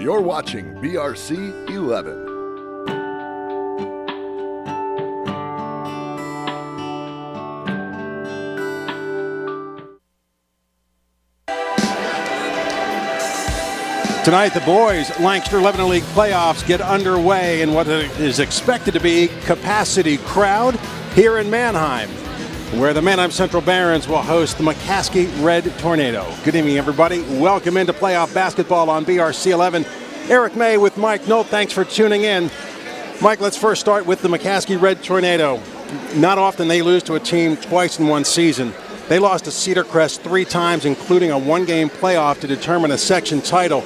You're watching BRC 11. Tonight, the boys' Lancaster Lebanon League playoffs get underway in what is expected to be capacity crowd here in Mannheim, where the Mannheim Central Barons will host the McCaskey Red Tornado. Good evening, everybody. Welcome into playoff basketball on BRC 11. Eric May with Mike Nolt. Thanks for tuning in. Mike, let's first start with the McCaskey Red Tornado. Not often they lose to a team twice in one season. They lost to Cedar Crest 3 times, including a one-game playoff to determine a section title.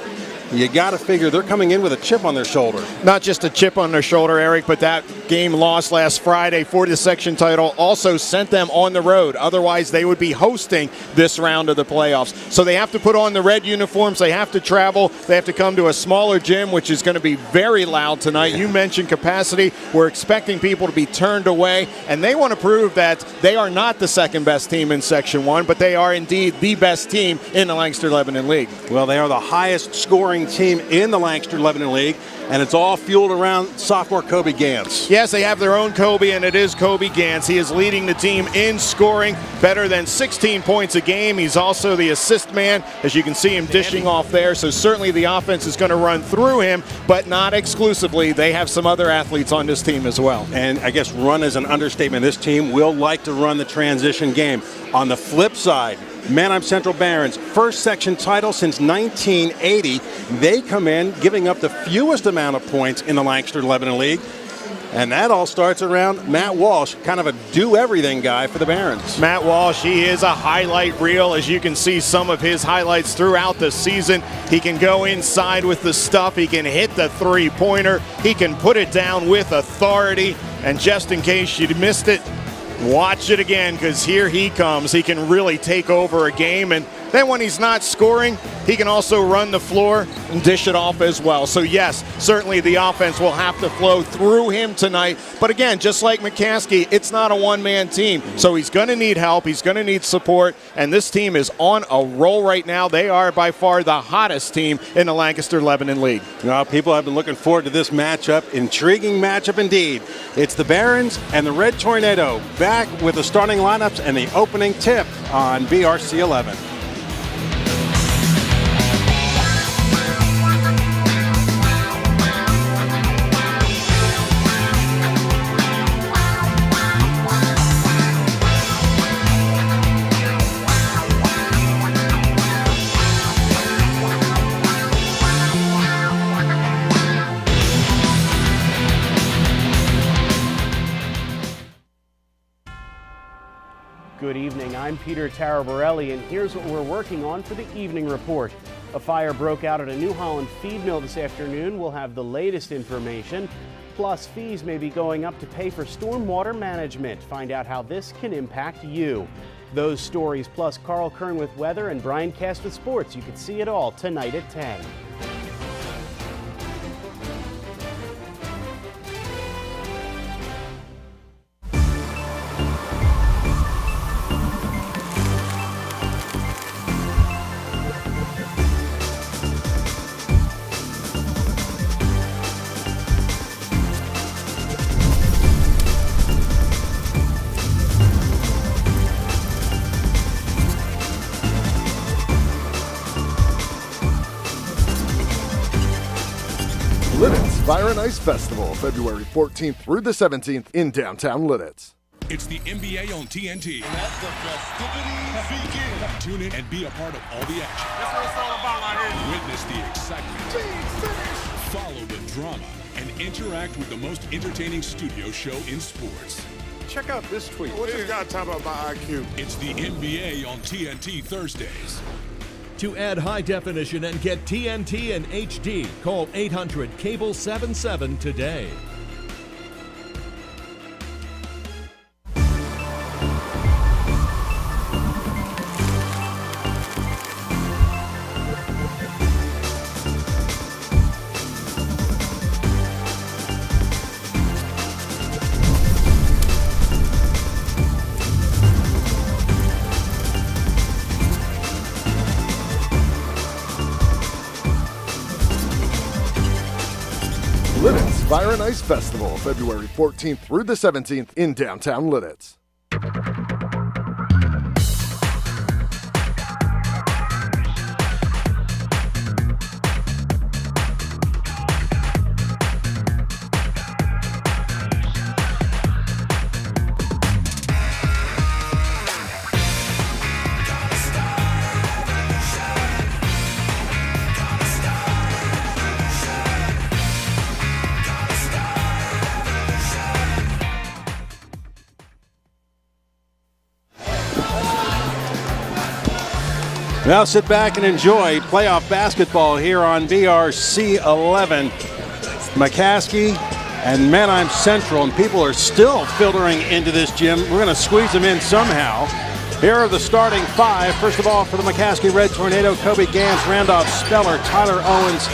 You got to figure they're coming in with a chip on their shoulder. Not just a chip on their shoulder, Eric, but that game lost last Friday for the section title also sent them on the road. Otherwise, they would be hosting this round of the playoffs. So they have to put on the red uniforms. They have to travel. They have to come to a smaller gym, which is going to be very loud tonight. You mentioned capacity. We're expecting people to be turned away, and they want to prove that they are not the second best team in Section 1, but they are indeed the best team in the Lancaster Lebanon League. Well, they are the highest scoring team in the Lancaster Lebanon League, and it's all fueled around sophomore Kobe Gantz. Yes, they have their own Kobe, and it is Kobe Gantz. He is leading the team in scoring, better than 16 points a game. He's also the assist man, as you can see him dishing off there, so certainly the offense is going to run through him, but not exclusively. They have some other athletes on this team as well. And I guess run is an understatement. This team will like to run the transition game. On the flip side, Mannheim Central Barons, first section title since 1980. They come in giving up the fewest amount of points in the Lancaster Lebanon League. And that all starts around Matt Walsh, kind of a do-everything guy for the Barons. Matt Walsh, he is a highlight reel. As you can see some of his highlights throughout the season. He can go inside with the stuff. He can hit the three-pointer. He can put it down with authority. And just in case you missed it, watch it again, because here he comes. He can really take over a game, and then when he's not scoring, he can also run the floor and dish it off as well. So yes, certainly the offense will have to flow through him tonight. But again, just like McCaskey, it's not a one-man team. So he's going to need help. He's going to need support. And this team is on a roll right now. They are by far the hottest team in the Lancaster Lebanon League. Well, people have been looking forward to this matchup. Intriguing matchup indeed. It's the Barons and the Red Tornado back with the starting lineups and the opening tip on BRC 11. Good evening, I'm Peter Taraborelli, and here's what we're working on for the evening report. A fire broke out at a New Holland feed mill this afternoon. We'll have the latest information. Plus, fees may be going up to pay for stormwater management. Find out how this can impact you. Those stories, plus Carl Kern with weather and Brian Cast with sports. You can see it all tonight at 10. Fire and Ice Festival, February 14th through the 17th in downtown Lidditz. It's the NBA on TNT. Let the festivities begin. Tune in and be a part of all the action. That's what it's all about right here. Witness the excitement. Follow the drama and interact with the most entertaining studio show in sports. Check out this tweet. What this guy talking about my IQ? It's the NBA on TNT Thursdays. To add high definition and get TNT and HD, call 800-CABLE-77 today. Fire and Ice Festival, February 14th through the 17th in downtown Lidditz. Now sit back and enjoy playoff basketball here on BRC 11. McCaskey and Manheim Central, and people are still filtering into this gym. We're going to squeeze them in somehow. Here are the starting five. First of all, for the McCaskey Red Tornado, Kobe Gantz, Randolph Speller, Tyler Owens,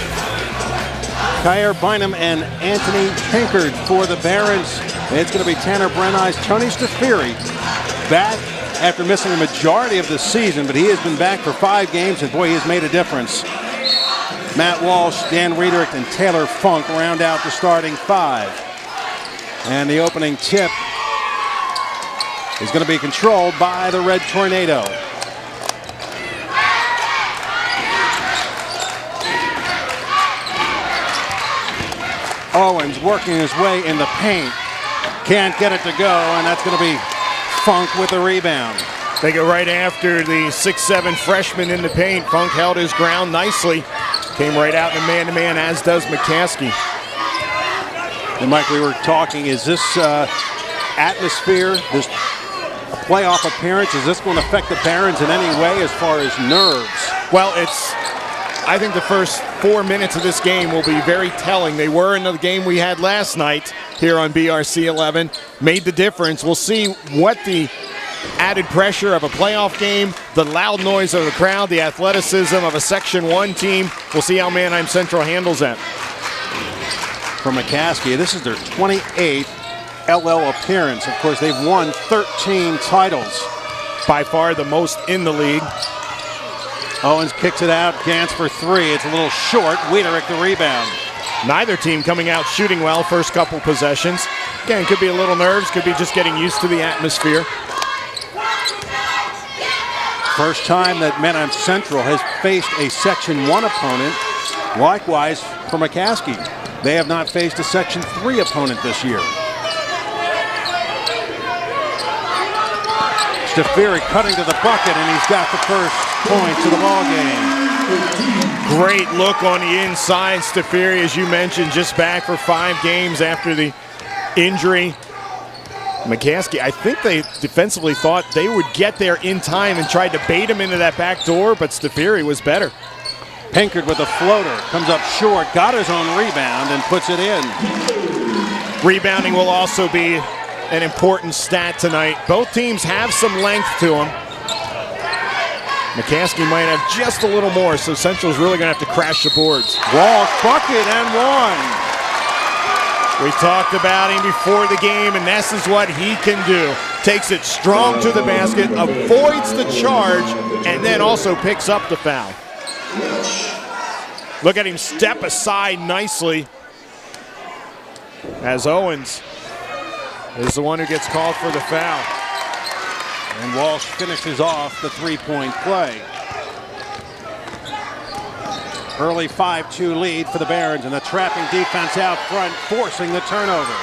Kyer Bynum, and Anthony Pinkard. For the Barons, it's going to be Tanner Brenize, Tony Stafiri, back after missing a majority of the season, but he has been back for 5 games, and boy, he has made a difference. Matt Walsh, Dan Riederick, and Taylor Funk round out the starting 5. And the opening tip is going to be controlled by the Red Tornado. Owens working his way in the paint. Can't get it to go, and that's going to be Funk with the rebound. They go right after the 6'7" freshman in the paint. Funk held his ground nicely. Came right out in a man-to-man, as does McCaskey. And Mike, we were talking, is this atmosphere, this playoff appearance, is this going to affect the Barons in any way as far as nerves? Well, I think the first 4 minutes of this game will be very telling. They were in the game we had last night here on BRC 11. Made the difference. We'll see what the added pressure of a playoff game, the loud noise of the crowd, the athleticism of a Section 1 team. We'll see how Manheim Central handles that. For McCaskey, this is their 28th LL appearance. Of course, they've won 13 titles. By far the most in the league. Owens kicks it out. Gantz for 3. It's a little short. Wiederick the rebound. Neither team coming out shooting well first couple possessions. Again, could be a little nerves, could be just getting used to the atmosphere. First time that Manheim Central has faced a Section 1 opponent. Likewise for McCaskey. They have not faced a Section 3 opponent this year. Stafiri cutting to the bucket, and he's got the first points of the ball game. Great look on the inside. Stafiri, as you mentioned, just back for 5 games after the injury. McCaskey, I think they defensively thought they would get there in time and tried to bait him into that back door, but Stafiri was better. Pinkard with a floater, comes up short, got his own rebound and puts it in. Rebounding will also be an important stat tonight. Both teams have some length to them. McCaskey might have just a little more, so Central's really going to have to crash the boards. Walsh bucket and one. We talked about him before the game, and this is what he can do. Takes it strong to the basket, avoids the charge, and then also picks up the foul. Look at him step aside nicely as Owens is the one who gets called for the foul. And Walsh finishes off the three-point play. Early 5-2 lead for the Barons, and the trapping defense out front, forcing the turnover.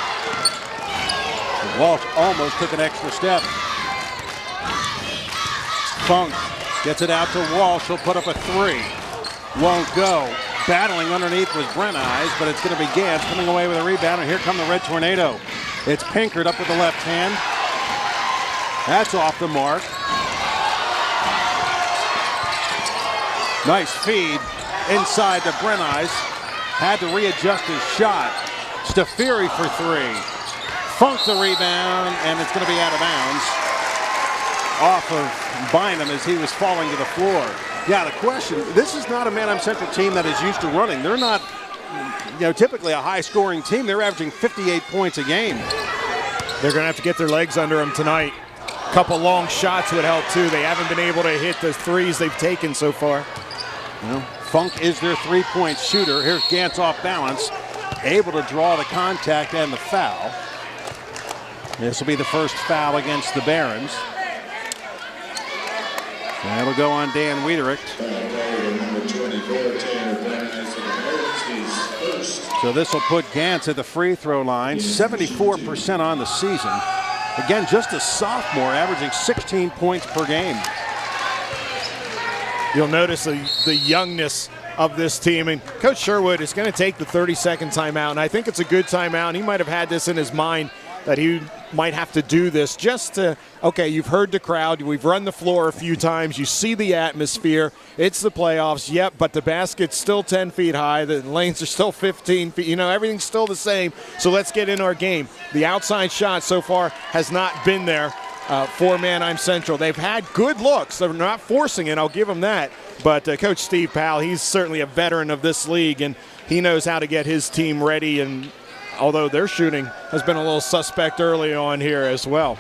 And Walsh almost took an extra step. Funk gets it out to Walsh. He'll put up a 3. Won't go. Battling underneath was Brenize, but it's going to be Gantz coming away with a rebound, and here come the Red Tornado. It's Pinkard up with the left hand. That's off the mark. Nice feed inside to Brenize. Had to readjust his shot. Stafiri for 3. Funk the rebound, and it's going to be out of bounds. Off of Bynum as he was falling to the floor. Yeah, the question, this is not a Manheim Central team that is used to running. They're not, typically a high-scoring team. They're averaging 58 points a game. They're going to have to get their legs under them tonight. A couple long shots would help, too. They haven't been able to hit the threes they've taken so far. Funk is their three-point shooter. Here's Gantz off balance. able to draw the contact and the foul. This will be the first foul against the Barons. That'll go on Dan Wiedericht. So this will put Gantz at the free throw line, 74% on the season. Again, just a sophomore, averaging 16 points per game. You'll notice the youngness of this team, and Coach Sherwood is going to take the 30-second timeout, and I think it's a good timeout, and he might have had this in his mind that he might have to do this just to, okay, you've heard the crowd, we've run the floor a few times, you see the atmosphere, it's the playoffs, yep, but the basket's still 10 feet high, the lanes are still 15 feet, you know, everything's still the same, so let's get in our game. The outside shot so far has not been there for Manheim Central. They've had good looks, they're not forcing it, I'll give them that, but Coach Steve Powell, he's certainly a veteran of this league, and he knows how to get his team ready, and although their shooting has been a little suspect early on here as well.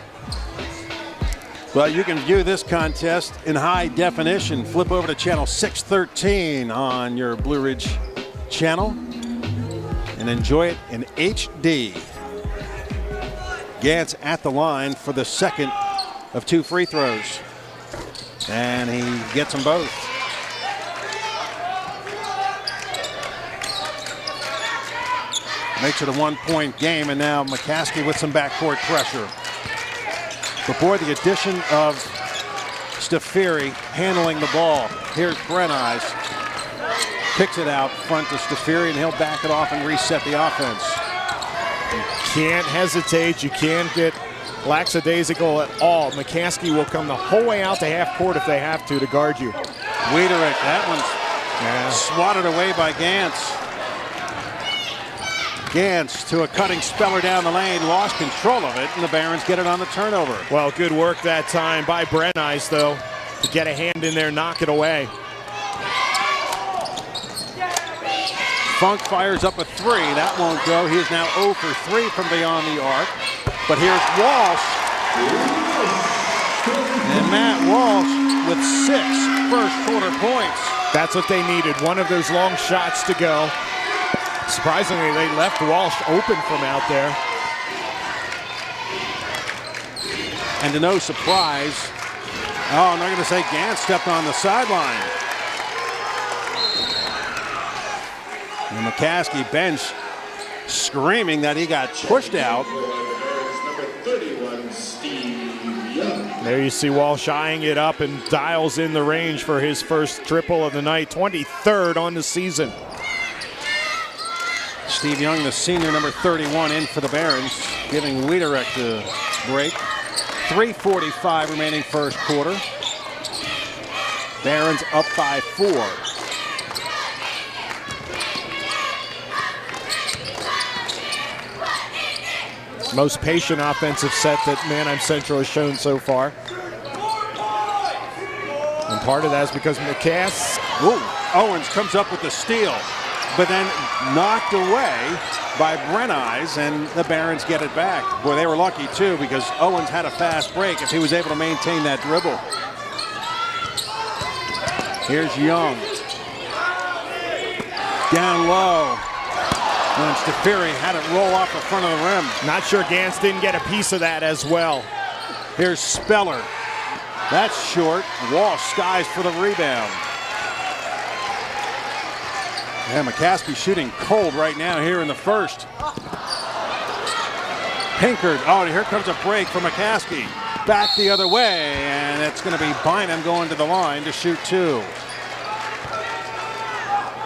Well, you can view this contest in high definition. Flip over to channel 613 on your Blue Ridge channel and enjoy it in HD. Gantz at the line for the second of two free throws. And he gets them both. Makes it a one-point game, and now McCaskey with some backcourt pressure. Before the addition of Stafiri handling the ball, here's Brenize. Kicks it out front to Stafiri, and he'll back it off and reset the offense. You can't hesitate. You can't get lackadaisical at all. McCaskey will come the whole way out to half court if they have to guard you. Wiedericht, that one's swatted away by Gantz. Gantz to a cutting Speller down the lane, lost control of it, and the Barons get it on the turnover. Well, good work that time by Brenize, though, to get a hand in there, knock it away. Funk fires up a three. That won't go. He is now 0 for 3 from beyond the arc. But here's Walsh. And Matt Walsh with 6 first-quarter points. That's what they needed, one of those long shots to go. Surprisingly, they left Walsh open from out there. And to no surprise, I'm not going to say Gantz stepped on the sideline. And McCaskey bench screaming that he got pushed out. There you see Walsh eyeing it up and dials in the range for his first triple of the night, 23rd on the season. Steve Young, the senior, number 31, in for the Barons, giving Wiedericht a break. 3:45 remaining first quarter. Barons up by 4. Most patient offensive set that Manheim Central has shown so far. And part of that is because Owens comes up with the steal, but then knocked away by Brenize, and the Barons get it back. Boy, they were lucky too, because Owens had a fast break if he was able to maintain that dribble. Here's Young. Down low. And Stafiri had it roll off the front of the rim. Not sure Gantz didn't get a piece of that as well. Here's Speller. That's short. Walsh skies for the rebound. Yeah, McCaskey shooting cold right now here in the first. Pinkard. Oh, here comes a break for McCaskey. Back the other way, and it's going to be Bynum going to the line to shoot 2.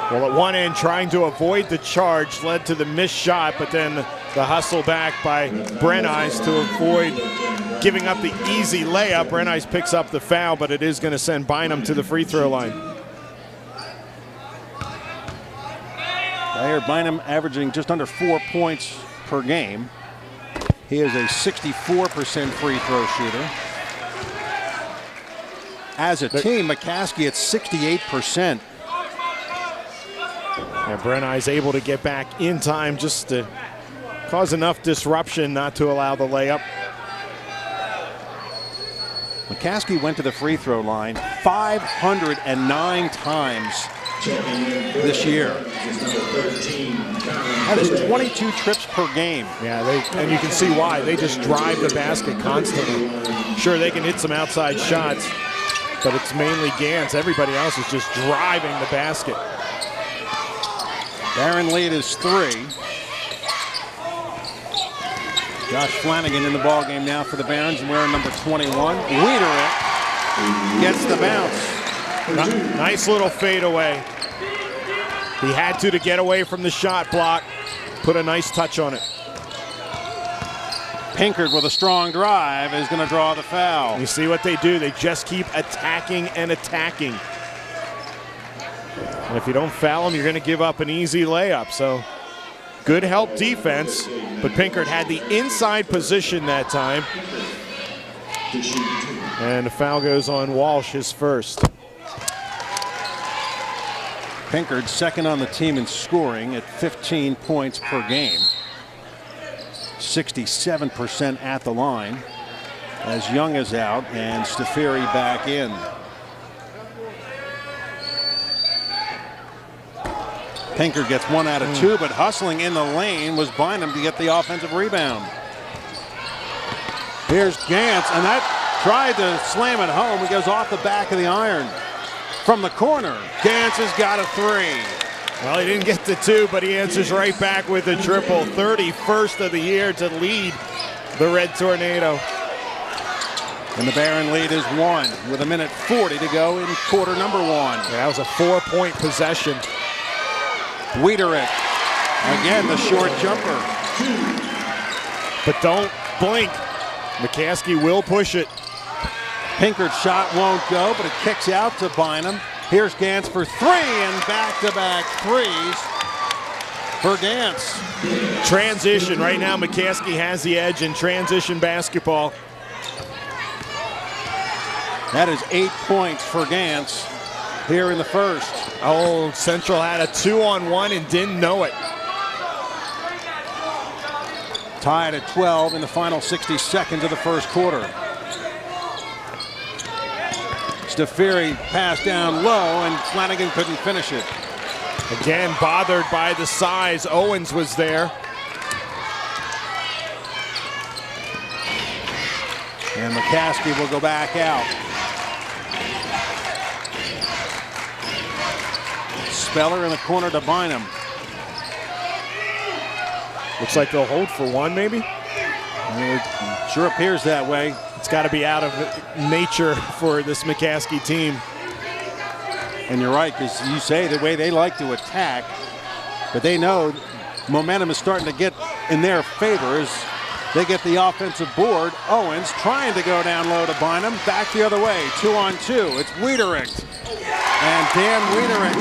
Well, at one end, trying to avoid the charge led to the missed shot, but then the hustle back by Brenize to avoid giving up the easy layup. Brenize picks up the foul, but it is going to send Bynum to the free throw line. I hear Bynum averaging just under 4 points per game. He is a 64% free throw shooter. As a team, McCaskey at 68%. And Brenize able to get back in time just to cause enough disruption not to allow the layup. McCaskey went to the free throw line 509 times this year. That is 22 trips per game. Yeah, and you can see why. They just drive the basket constantly. Sure, they can hit some outside shots, but it's mainly Gantz. Everybody else is just driving the basket. Barron lead is 3. Josh Flanagan in the ball game now for the Barons, wearing number 21. Wiederick gets the bounce. Nice little fadeaway. He had to get away from the shot block. Put a nice touch on it. Pinkard with a strong drive is going to draw the foul. You see what they do? They just keep attacking and attacking. And if you don't foul them, you're going to give up an easy layup. So good help defense, but Pinkard had the inside position that time. And the foul goes on Walsh, his first. Pinkard second on the team in scoring at 15 points per game. 67% at the line as Young is out and Stafiri back in. Pinkard gets 1 out of 2, but hustling in the lane was Bynum to get the offensive rebound. Here's Gantz, and that tried to slam it home. It goes off the back of the iron. From the corner, Gantz has got a 3. Well, he didn't get the 2, but he answers right back with a triple. 31st of the year to lead the Red Tornado. And the Barron lead is 1 with 1:40 to go in quarter number 1. Yeah, that was a 4-point possession. Wiederick, again the short jumper. But don't blink. McCaskey will push it. Pinkard's shot won't go, but it kicks out to Bynum. Here's Gantz for 3, and back-to-back threes for Gantz. Transition. Right now, McCaskey has the edge in transition basketball. That is 8 points for Gantz here in the first. Oh, Central had a 2-on-1 and didn't know it. Tied at 12 in the final 60 seconds of the first quarter. Stafiri passed down low, and Flanagan couldn't finish it. Again, bothered by the size. Owens was there. And McCaskey will go back out. Speller in the corner to Bynum. Looks like they'll hold for 1, maybe? It sure appears that way. It's got to be out of nature for this McCaskey team. And you're right, because you say the way they like to attack, but they know momentum is starting to get in their favor as they get the offensive board. Owens trying to go down low to Bynum. Back the other way, 2-on-2. It's Wiederick. And Dan Wiederick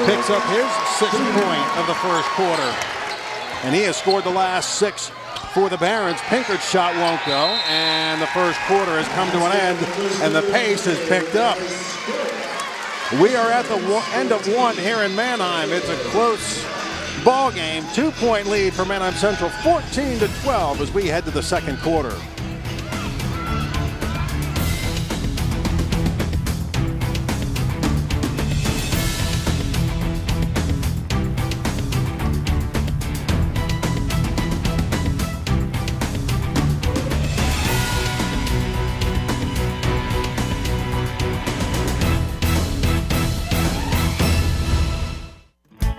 picks up his 6th point of the first quarter. And he has scored the last 6 for the Barons. Pinkard's shot won't go, and the first quarter has come to an end, and the pace has picked up. We are at the end of 1 here in Manheim. It's a close ball game. 2-point lead for Manheim Central, 14-12 as we head to the second quarter.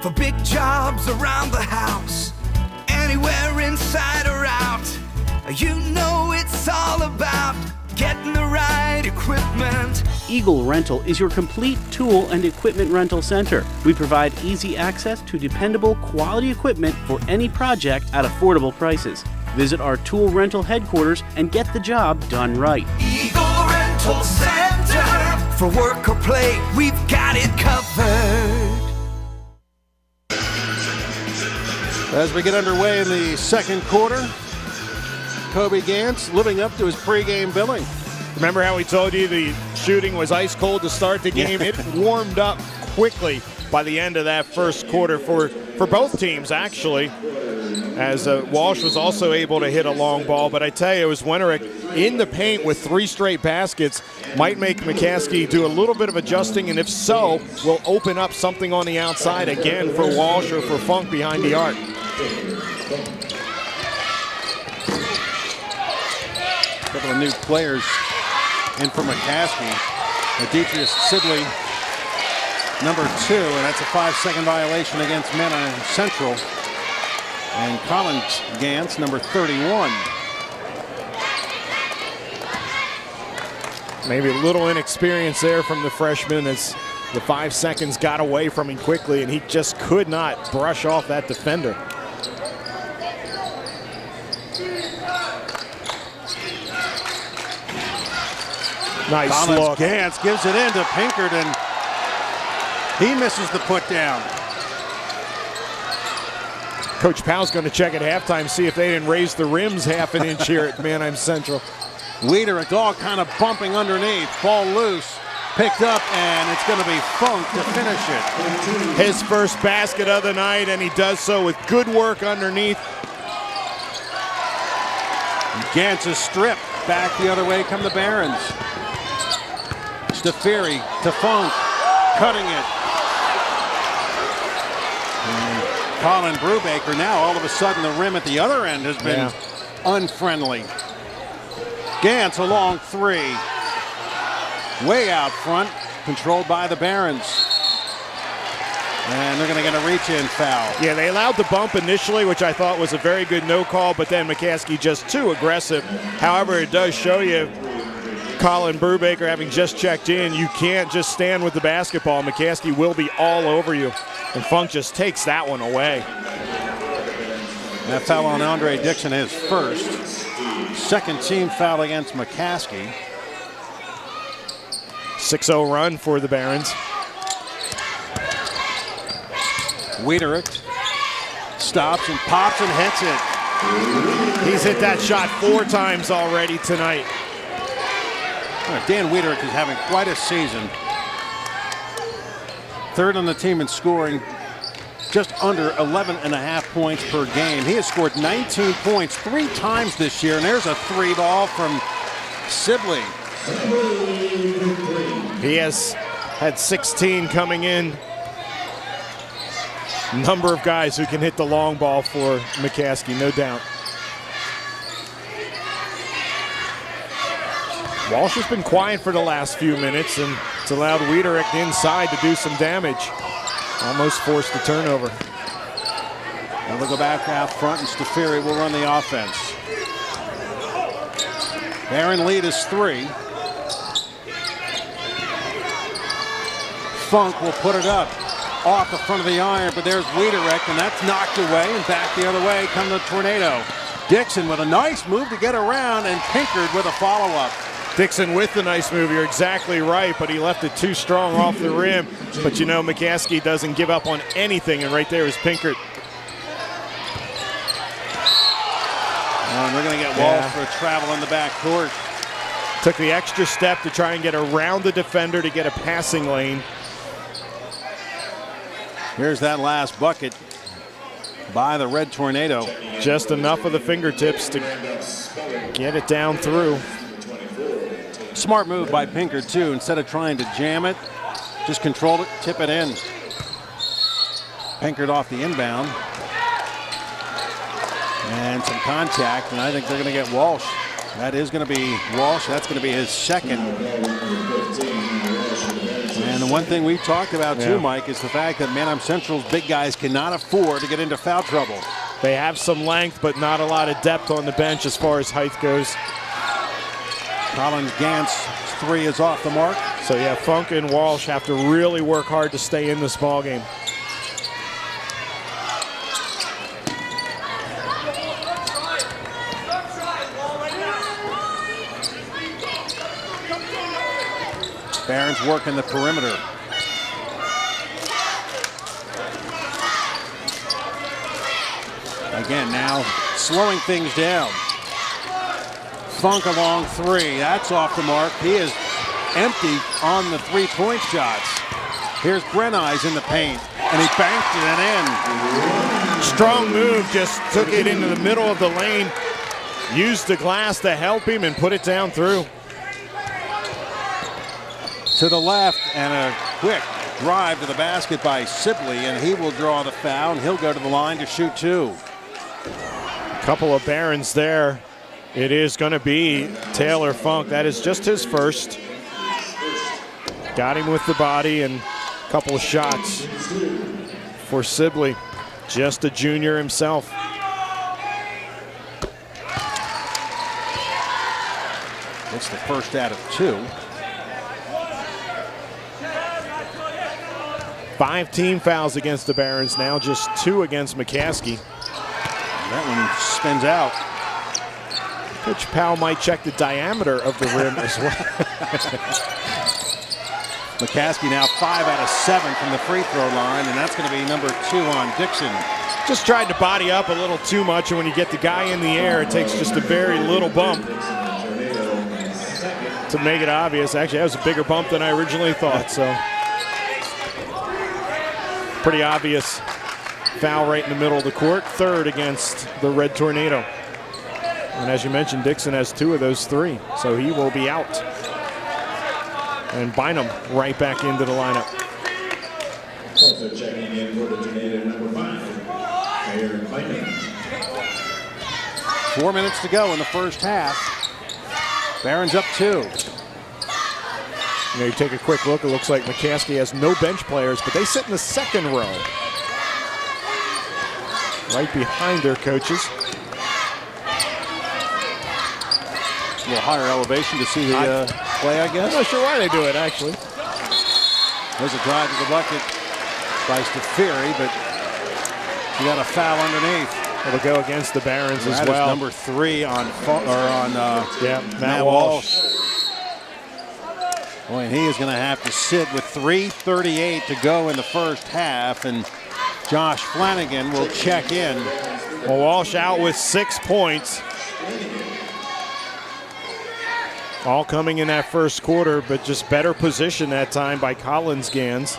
For big jobs around the house, anywhere inside or out, you know it's all about getting the right equipment. Eagle Rental is your complete tool and equipment rental center. We provide easy access to dependable quality equipment for any project at affordable prices. Visit our tool rental headquarters and get the job done right. Eagle Rental Center. For work or play, we've got it covered. As we get underway in the second quarter, Kobe Gantz living up to his pregame billing. Remember how we told you the shooting was ice cold to start the game? It warmed up quickly by the end of that first quarter for both teams, actually. as Walsh was also able to hit a long ball. But I tell you, it was Wenerick in the paint with 3 straight baskets. Might make McCaskey do a little bit of adjusting, and if so, will open up something on the outside again for Walsh or for Funk behind the arc. A couple of new players in for McCaskey. Demetrius Sibley, number 2, and that's a 5-second violation against Manheim Central. And Collins Gantz, number 31. Maybe a little inexperience there from the freshman as the 5 seconds got away from him quickly, and he just could not brush off that defender. Nice Collins look. Gantz gives it in to Pinkerton. He misses the put down. Coach Powell's going to check at halftime, see if they didn't raise the rims half an inch here at Manheim Central. Weeder, a dog kind of bumping underneath. Ball loose, picked up, and it's going to be Funk to finish it. His first basket of the night, and he does so with good work underneath. Gantz is stripped. Back the other way come the Barons. Stafiri to Funk, cutting it. And Colin Brubaker now all of a sudden the rim at the other end has been unfriendly. Gantz a long 3. Way out front, controlled by the Barons. And they're going to get a reach-in foul. Yeah, they allowed the bump initially, which I thought was a very good no call, but then McCaskey just too aggressive. However, it does show you Colin Brubaker having just checked in. You can't just stand with the basketball. McCaskey will be all over you. And Funk just takes that one away. That foul on Andre Dixon, his first. Second team foul against McCaskey. 6-0 run for the Barons. Wiederick stops and pops and hits it. He's hit that shot 4 times already tonight. Dan Wiederick is having quite a season. 3rd on the team in scoring, just under 11.5 points per game. He has scored 19 points 3 times this year, and there's a 3 ball from Sibley. He has had 16 coming in. Number of guys who can hit the long ball for McCaskey, no doubt. Walsh has been quiet for the last few minutes, and it's allowed Wiederick inside to do some damage. Almost forced the turnover. And they'll go back out front, and Stafiri will run the offense. Baron lead is 3. Funk will put it up off the front of the iron, but there's Wiederick, and that's knocked away, and back the other way come the Tornado. Dixon with a nice move to get around, and Pinkard with a follow-up. Dixon with the nice move, you're exactly right, but he left it too strong off the rim. But you know, McCaskey doesn't give up on anything, and right there is Pinkard. And they're going to get Walsh for a travel in the back court. Took the extra step to try and get around the defender to get a passing lane. Here's that last bucket by the Red Tornado. Just enough of the fingertips to get it down through. Smart move by Pinkard, too. Instead of trying to jam it, just control it, tip it in. Pinkard off the inbound. And some contact, and I think they're going to get Walsh. That is going to be Walsh. That's going to be his second. And the one thing we've talked about, too, Mike, is the fact that Manheim Central's big guys cannot afford to get into foul trouble. They have some length, but not a lot of depth on the bench as far as height goes. Collins Gantz 3 is off the mark. So yeah, Funk and Walsh have to really work hard to stay in this ball game. Barron's working the perimeter. Again, now slowing things down. Funk a long 3. That's off the mark. He is empty on the 3-point shots. Here's Brenize in the paint, and he banked it in. Strong move, just took it into the middle of the lane, used the glass to help him and put it down through. To the left, and a quick drive to the basket by Sibley, and he will draw the foul, and he'll go to the line to shoot 2. Couple of Barons there. It is going to be Taylor Funk. That is just his first. Got him with the body and a couple of shots for Sibley. Just a junior himself. It's the first out of 2. 5 team fouls against the Barons now, just 2 against McCaskey. That one spins out. Coach Powell might check the diameter of the rim as well. McCaskey now 5 out of 7 from the free throw line, and that's going to be number 2 on Dixon. Just tried to body up a little too much, and when you get the guy in the air, it takes just a very little bump to make it obvious. Actually, that was a bigger bump than I originally thought, so. Pretty obvious foul right in the middle of the court. 3rd against the Red Tornado. And as you mentioned, Dixon has 2 of those 3, so he will be out. And Bynum right back into the lineup. Also checking in for the Tornado number 5, Aaron Bynum. 4 minutes to go in the first half. Barons up 2. You know, you take a quick look, it looks like McCaskey has no bench players, but they sit in the 2nd row. Right behind their coaches. A little higher elevation to see the play, I guess. I'm not sure why they do it, actually. There's a drive to the bucket by Stafiri, but you got a foul underneath. It'll go against the Barons as that well. Is number 3 on Matt Walsh. Boy, and he is going to have to sit with 3:38 to go in the first half, and Josh Flanagan will check in. Well, Walsh out with 6 points. All coming in that first quarter, but just better position that time by Collins Gans.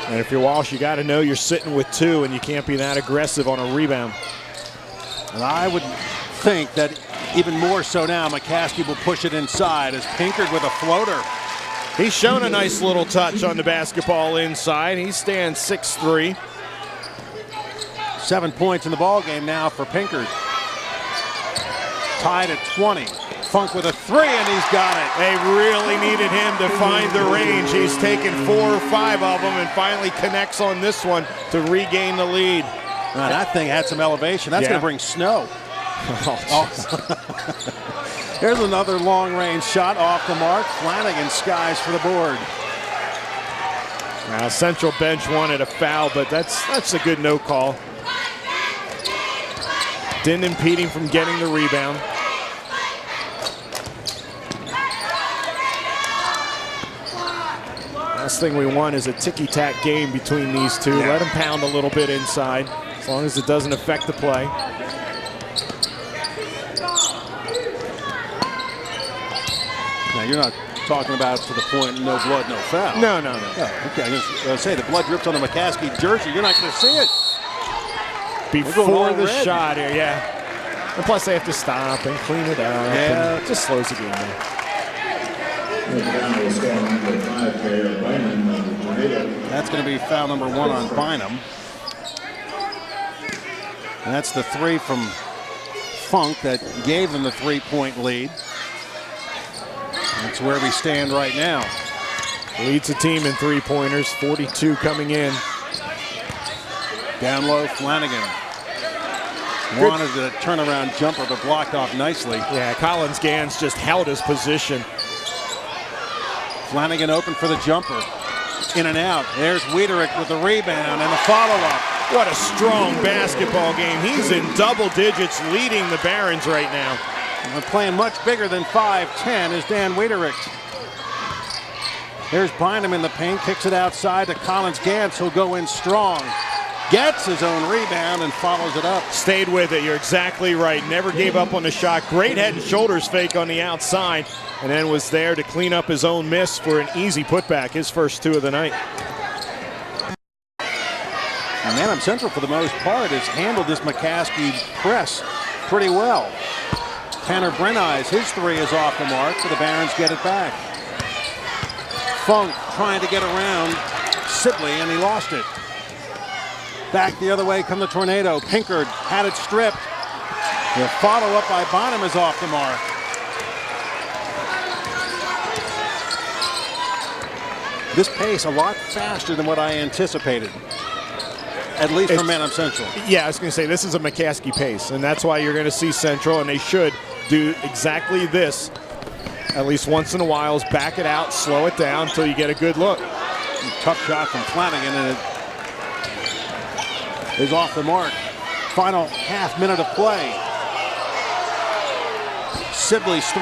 And if you're Walsh, you got to know you're sitting with 2, and you can't be that aggressive on a rebound. And I would think that even more so now, McCaskey will push it inside as Pinkard with a floater. He's shown a nice little touch on the basketball inside. He stands 6'3". 7 points in the ball game now for Pinkard. Tied at 20. Funk with a 3, and he's got it. They really needed him to find the range. He's taken 4 or 5 of them and finally connects on this one to regain the lead. Now, that thing had some elevation. That's going to bring snow. Here's another long-range shot off the mark. Flanagan skies for the board. Now, Central bench wanted a foul, but that's a good no call. Didn't impede him from getting the rebound. Last thing we want is a ticky-tack game between these two. Let them pound a little bit inside, as long as it doesn't affect the play. Now, you're not talking about to the point no blood, no foul. No. Oh, okay, I was going to say the blood drips on the McCaskey jersey. You're not going to see it. Before the shot here, And plus they have to stop and clean it up. Yeah. It just slows the game down. That's going to be foul number 1 on Bynum. And that's the 3 from Funk that gave them the 3-point lead. That's where we stand right now. Leads the team in 3-pointers, 42 coming in. Down low, Flanagan. Wanted the turnaround jumper, but blocked off nicely. Yeah, Collins Gans just held his position. Flanagan open for the jumper. In and out. There's Wiederick with the rebound and the follow-up. What a strong basketball game. He's in double digits, leading the Barons right now. And we're playing much bigger than 5'10" is Dan Wiederick. There's Bynum in the paint, kicks it outside to Collins Gans, who'll go in strong. gets his own rebound and follows it up. Stayed with it. You're exactly right. Never gave up on the shot. Great head and shoulders fake on the outside, and then was there to clean up his own miss for an easy putback, his first 2 of the night. And Manheim Central, for the most part, has handled this McCaskey press pretty well. Tanner Brenize, his 3 is off the mark, so the Barons get it back. Funk trying to get around Sibley, and he lost it. Back the other way come the Tornado. Pinkard had it stripped. The follow-up by Bonham is off the mark. This pace a lot faster than what I anticipated, at least from Manheim Central. Yeah, I was going to say, this is a McCaskey pace, and that's why you're going to see Central, and they should do exactly this at least once in a while, is back it out, slow it down until you get a good look. Tough shot from Flanagan, and it is off the mark. Final half minute of play. Sibley's 3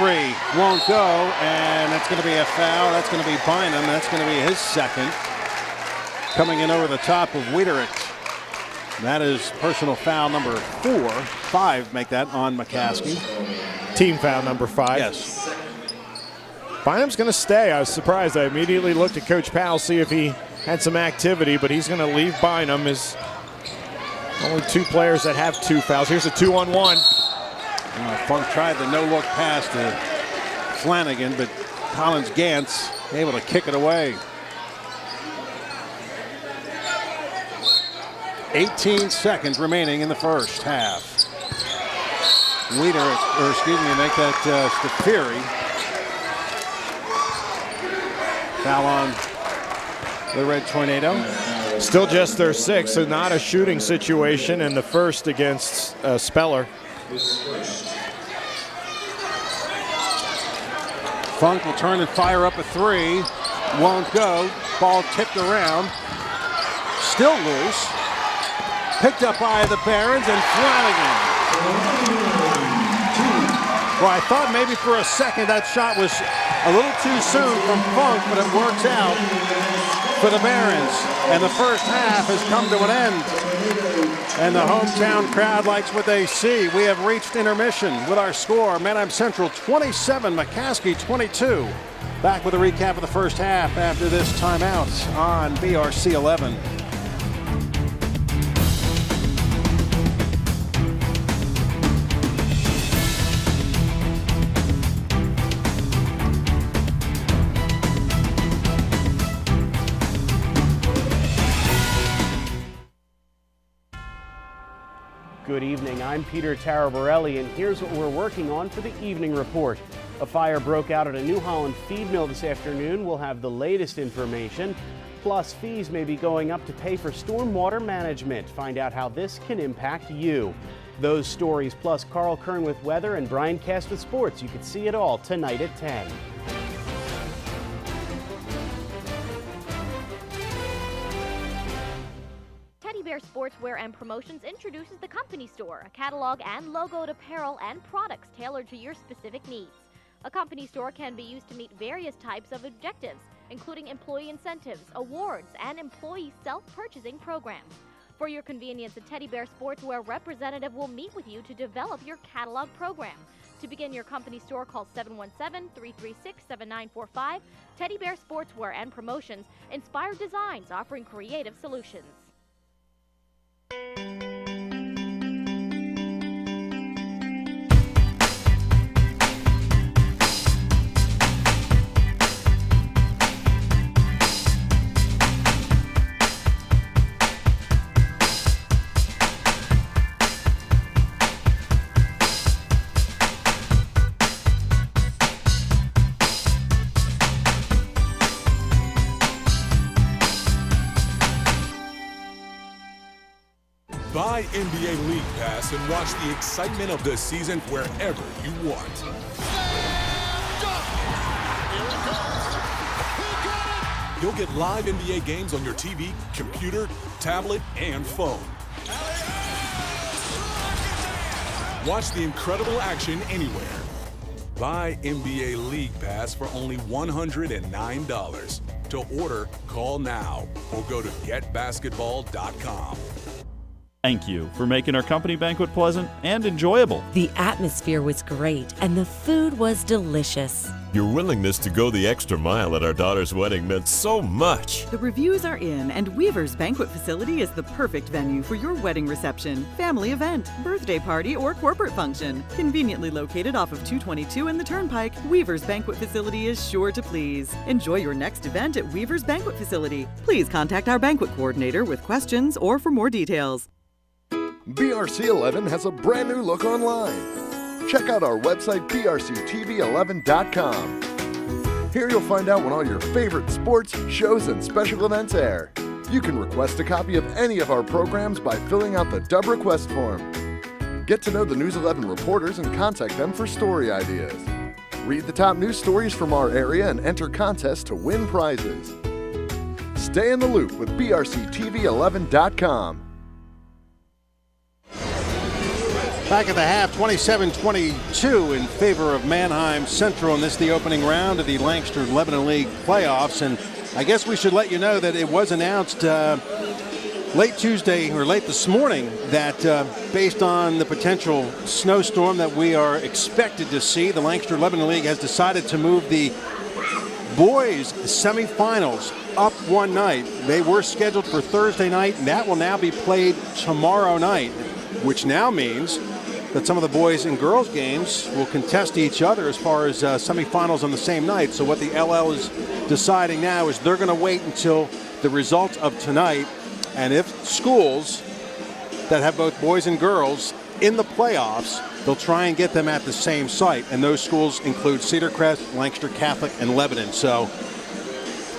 won't go, and that's going to be a foul. That's going to be Bynum. That's going to be his second. Coming in over the top of Wiederick. That is personal foul number 4. 5 make that on McCaskey. Team foul number 5. Yes. Bynum's going to stay. I was surprised. I immediately looked at Coach Powell, see if he had some activity, but he's going to leave Bynum. Is only 2 players that have 2 fouls. Here's a 2-on-1. Funk tried the no-look pass to Flanagan, but Collins Gantz able to kick it away. 18 seconds remaining in the first half. Make that Stafiri. Foul on the Red Tornado. Still just their 6th, so not a shooting situation, and the first against Speller. Funk will turn and fire up a 3. Won't go. Ball tipped around. Still loose. Picked up by the Barons and Flanagan. Well, I thought maybe for a second that shot was a little too soon from Funk, but it works out for the Barons. And the first half has come to an end. And the hometown crowd likes what they see. We have reached intermission with our score. Manheim Central 27, McCaskey 22. Back with a recap of the first half after this timeout on BRC 11. Good evening, I'm Peter Taraborelli, and here's what we're working on for the evening report. A fire broke out at a New Holland feed mill this afternoon. We'll have the latest information. Plus, fees may be going up to pay for stormwater management. Find out how this can impact you. Those stories, plus Carl Kern with weather and Brian Cast with sports. You can see it all tonight at 10. Teddy Bear Sportswear and Promotions introduces the Company Store, a catalog and logoed apparel and products tailored to your specific needs. A company store can be used to meet various types of objectives, including employee incentives, awards, and employee self-purchasing programs. For your convenience, a Teddy Bear Sportswear representative will meet with you to develop your catalog program. To begin your company store, call 717-336-7945. Teddy Bear Sportswear and Promotions, inspired designs offering creative solutions. Buy NBA League Pass and watch the excitement of the season wherever you want. You'll get live NBA games on your TV, computer, tablet, and phone. Watch the incredible action anywhere. Buy NBA League Pass for only $109. To order, call now or go to getbasketball.com. Thank you for making our company banquet pleasant and enjoyable. The atmosphere was great and the food was delicious. Your willingness to go the extra mile at our daughter's wedding meant so much. The reviews are in, and Weaver's Banquet Facility is the perfect venue for your wedding reception, family event, birthday party, or corporate function. Conveniently located off of 222 and the Turnpike, Weaver's Banquet Facility is sure to please. Enjoy your next event at Weaver's Banquet Facility. Please contact our banquet coordinator with questions or for more details. BRC 11 has a brand new look online. Check out our website, brctv11.com. Here you'll find out when all your favorite sports, shows, and special events air. You can request a copy of any of our programs by filling out the Dub Request form. Get to know the News 11 reporters and contact them for story ideas. Read the top news stories from our area and enter contests to win prizes. Stay in the loop with brctv11.com. Back at the half, 27-22 in favor of Mannheim Central, and this is the opening round of the Lancaster-Lebanon League playoffs. And I guess we should let you know that it was announced late Tuesday or late this morning that based on the potential snowstorm that we are expected to see, the Lancaster-Lebanon League has decided to move the boys semifinals up one night. They were scheduled for Thursday night, and that will now be played tomorrow night, which now means that some of the boys and girls games will contest each other as far as semifinals on the same night. So what the LL is deciding now is they're going to wait until the results of tonight, and if schools that have both boys and girls in the playoffs, they'll try and get them at the same site, and those schools include Cedar Crest, Lancaster Catholic, and Lebanon. So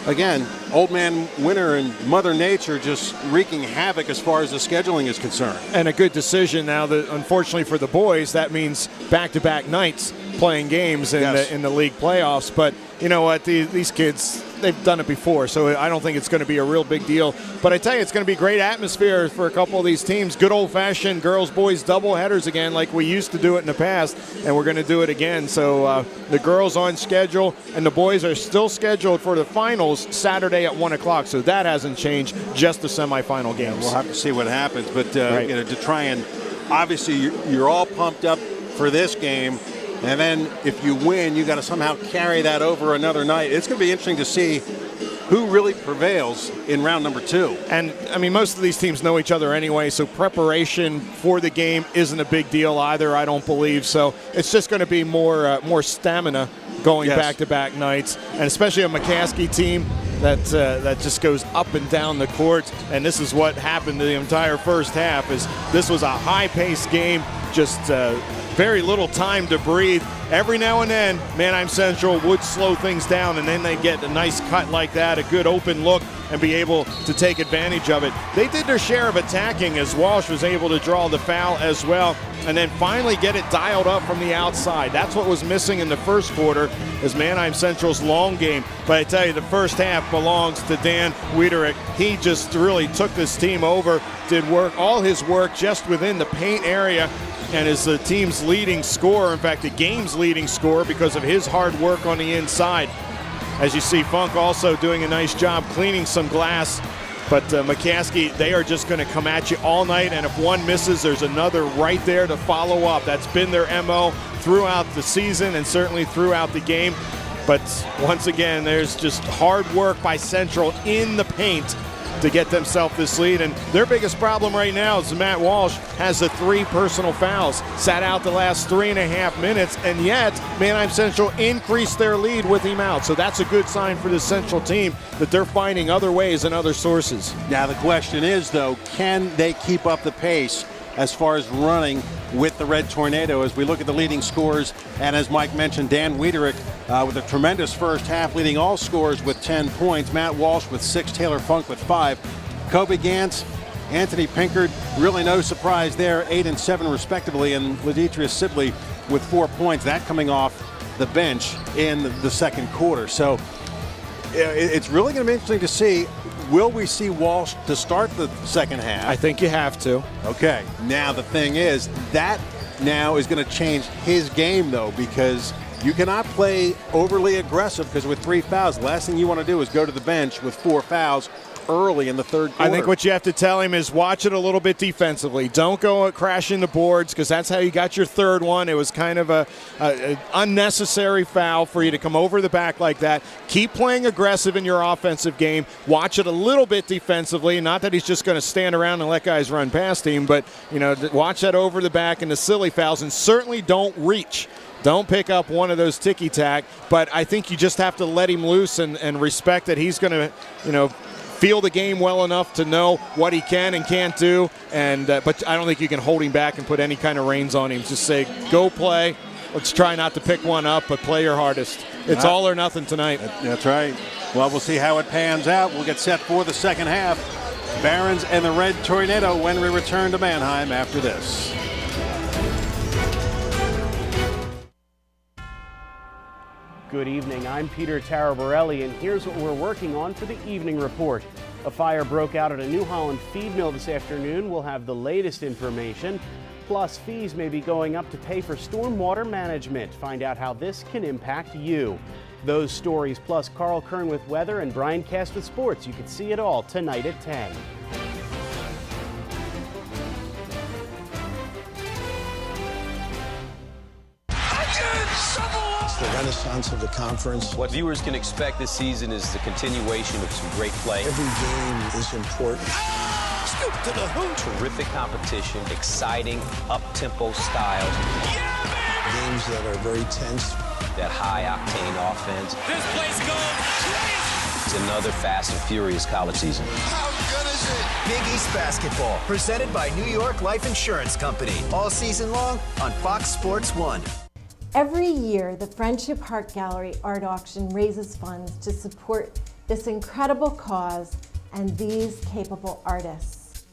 again, old man winter and Mother Nature just wreaking havoc as far as the scheduling is concerned. And a good decision now that, unfortunately for the boys, that means back-to-back nights playing games in the league playoffs. But you know what, these kids, they've done it before, so I don't think it's going to be a real big deal. But I tell you, it's going to be great atmosphere for a couple of these teams. Good old-fashioned girls-boys doubleheaders again, like we used to do it in the past, and we're going to do it again. So the girls on schedule, and the boys are still scheduled for the finals Saturday at 1 o'clock. So that hasn't changed, just the semifinal games. We'll have to see what happens, but you know, to try and obviously you're all pumped up for this game. And then if you win, you got to somehow carry that over another night. It's going to be interesting to see who really prevails in round number 2. And, I mean, most of these teams know each other anyway, so preparation for the game isn't a big deal either, I don't believe. So it's just going to be more stamina going back-to-back nights, and especially a McCaskey team that just goes up and down the court. And this is what happened to the entire first half. Is this was a high-paced game, just very little time to breathe. Every now and then, Mannheim Central would slow things down, and then they get a nice cut like that, a good open look, and be able to take advantage of it. They did their share of attacking as Walsh was able to draw the foul as well, and then finally get it dialed up from the outside. That's what was missing in the first quarter, is Mannheim Central's long game. But I tell you, the first half belongs to Dan Wiederick. He just really took this team over, did all his work just within the paint area, and is the team's leading scorer, in fact, the game's leading scorer, because of his hard work on the inside. As you see, Funk also doing a nice job cleaning some glass. But McCaskey, they are just going to come at you all night, and if one misses, there's another right there to follow up. That's been their MO throughout the season and certainly throughout the game. But once again, there's just hard work by Central in the paint to get themselves this lead. And their biggest problem right now is Matt Walsh has the 3 personal fouls, sat out the last 3.5 minutes, and yet Mannheim Central increased their lead with him out. So that's a good sign for this Central team, that they're finding other ways and other sources. Now the question is, though, can they keep up the pace as far as running with the Red Tornado? As we look at the leading scorers, and as Mike mentioned, Dan Wiederick with a tremendous first half, leading all scorers with 10 points. Matt Walsh with 6, Taylor Funk with 5. Kobe Gantz, Anthony Pinkard, really no surprise there, 8 and 7 respectively, and Ladetrius Sibley with 4 points. That coming off the bench in the second quarter. So it's really going to be interesting to see, will we see Walsh to start the second half? I think you have to. Okay. Now the thing is, that now is going to change his game, though, because you cannot play overly aggressive, because with 3 fouls, the last thing you want to do is go to the bench with 4 fouls, early in the third quarter. I think what you have to tell him is watch it a little bit defensively. Don't go crashing the boards, because that's how you got your third one. It was kind of a unnecessary foul for you to come over the back like that. Keep playing aggressive in your offensive game. Watch it a little bit defensively. Not that he's just going to stand around and let guys run past him, but watch that over the back and the silly fouls, and certainly don't reach. Don't pick up one of those ticky-tack, but I think you just have to let him loose and respect that he's going to, feel the game well enough to know what he can and can't do. And but I don't think you can hold him back and put any kind of reins on him. Just say, go play. Let's try not to pick one up, but play your hardest. It's all or nothing tonight. That's right. Well, we'll see how it pans out. We'll get set for the second half. Barons and the Red Tornado when we return to Mannheim after this. Good evening, I'm Peter Taraborelli, and here's what we're working on for the evening report. A fire broke out at a New Holland feed mill this afternoon. We'll have the latest information. Plus, fees may be going up to pay for stormwater management. Find out how this can impact you. Those stories, plus Carl Kern with weather and Brian Cast with sports. You can see it all tonight at 10. The renaissance of the conference. What viewers can expect this season is the continuation of some great play. Every game is important. Scoop to the hoop. Terrific competition, exciting, up-tempo styles. Yeah, games that are very tense. That high-octane offense. This place goes crazy. It's another fast and furious college season. How good is it? Big East Basketball, presented by New York Life Insurance Company. All season long on Fox Sports 1. Every year, the Friendship Art Gallery art auction raises funds to support this incredible cause and these capable artists.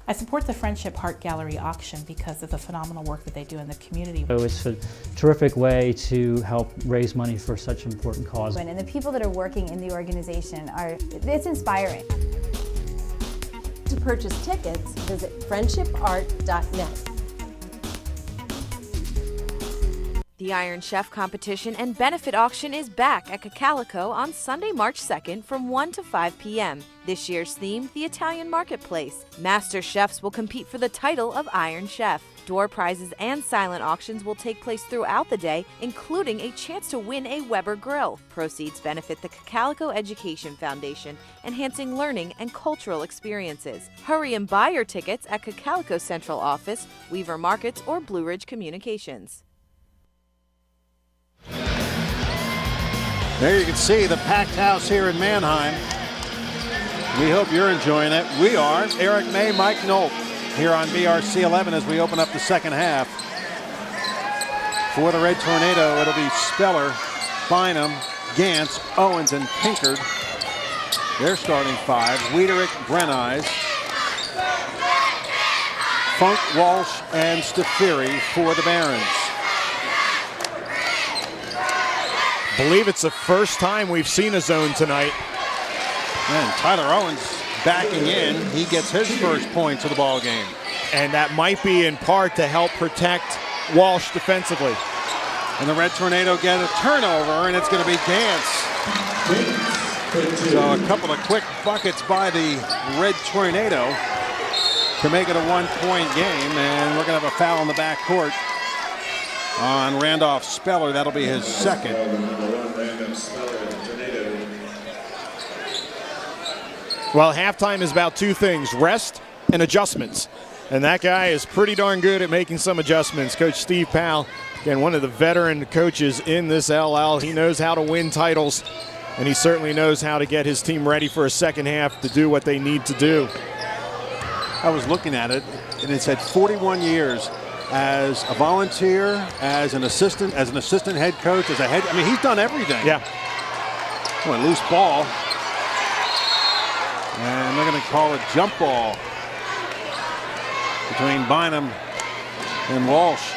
I support the Friendship Art Gallery auction because of the phenomenal work that they do in the community. It's a terrific way to help raise money for such an important cause. And the people that are working in the organization it's inspiring. To purchase tickets, visit friendshipart.net. The Iron Chef competition and benefit auction is back at Cacalico on Sunday, March 2nd from 1 to 5 p.m. This year's theme, the Italian Marketplace. Master chefs will compete for the title of Iron Chef. Door prizes and silent auctions will take place throughout the day, including a chance to win a Weber grill. Proceeds benefit the Cacalico Education Foundation, enhancing learning and cultural experiences. Hurry and buy your tickets at Cacalico Central Office, Weaver Markets, or Blue Ridge Communications. There you can see the packed house here in Mannheim. We hope you're enjoying it. We are. Eric May, Mike Nolt here on BRC 11 as we open up the second half. For the Red Tornado, it'll be Speller, Bynum, Gantz, Owens, and Pinkard. They're starting five. Wiederick, Brenneis, Funk, Walsh, and Stafiri for the Barons. Believe it's the first time we've seen a zone tonight. And Tyler Owens backing in. He gets his first points of the ball game. And that might be in part to help protect Walsh defensively. And the Red Tornado get a turnover, and it's going to be Gantz. So a couple of quick buckets by the Red Tornado to make it a one-point game. And we're going to have a foul in the backcourt on Randolph Speller. That'll be his second. Well, halftime is about two things, rest and adjustments. And that guy is pretty darn good at making some adjustments. Coach Steve Powell, again, one of the veteran coaches in this LL. He knows how to win titles, and he certainly knows how to get his team ready for a second half to do what they need to do. I was looking at it, and it said 41 years as a volunteer, as an assistant head coach, as a head. I mean, he's done everything. Yeah. Oh, a loose ball. And they're going to call it jump ball between Bynum and Walsh.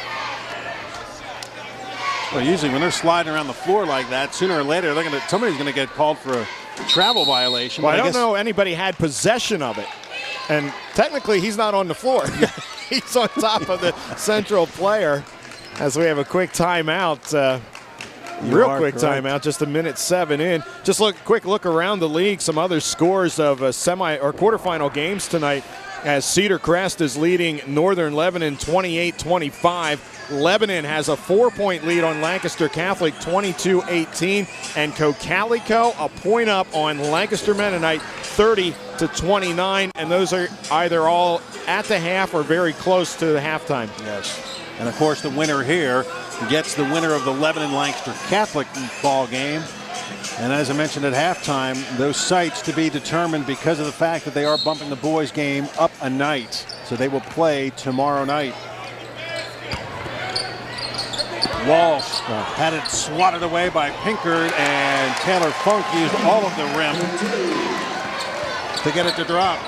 Well, usually when they're sliding around the floor like that, sooner or later somebody's going to get called for a travel violation. Well, I don't know anybody had possession of it. And technically, he's not on the floor. He's on top of the central player. As we have a quick timeout, Real quick timeout, just 1:07 in. Just quick look around the league. Some other scores of semi or quarterfinal games tonight, as Cedar Crest is leading Northern Lebanon 28-25. Lebanon has a 4-point lead on Lancaster Catholic, 22-18, and Cocalico a point up on Lancaster Mennonite, 30-29, and those are either all at the half or very close to the halftime. Yes, and of course the winner here gets the winner of the Lebanon-Lancaster Catholic ball game. And as I mentioned at halftime, those sites to be determined because of the fact that they are bumping the boys game up a night. So they will play tomorrow night. Walsh had it swatted away by Pinkard, and Taylor Funk used all of the rim to get it to drop.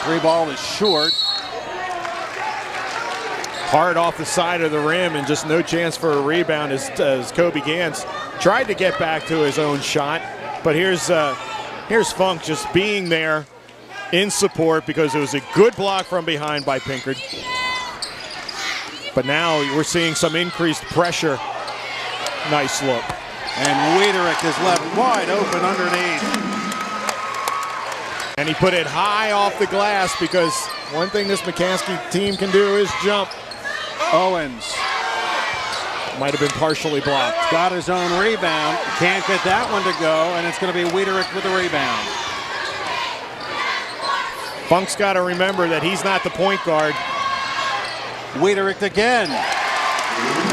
Three ball is short. Hard off the side of the rim and just no chance for a rebound as Kobe Gantz tried to get back to his own shot. But here's Funk just being there in support because it was a good block from behind by Pinkard. But now we're seeing some increased pressure. Nice look. And Wiederick is left wide open underneath. And he put it high off the glass because one thing this McCaskey team can do is jump. Owens might have been partially blocked. Got his own rebound. Can't get that one to go, and it's going to be Wiederick with the rebound. Funk's got to remember that he's not the point guard. Wiederick again.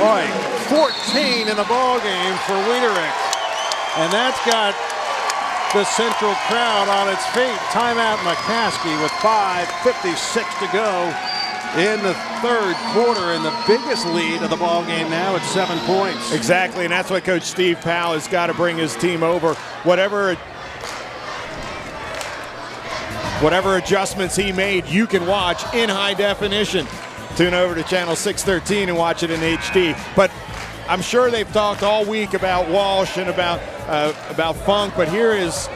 Boy, 14 in the ball game for Wiederick. And that's got the Central crowd on its feet. Timeout McCaskey with 5:56 to go in the third quarter, and the biggest lead of the ball game now at 7 points. Exactly, and that's what Coach Steve Powell has got to bring his team over. Whatever adjustments he made, you can watch in high definition. Tune over to channel 613 and watch it in HD. But I'm sure they've talked all week about Walsh and about Funk, but here is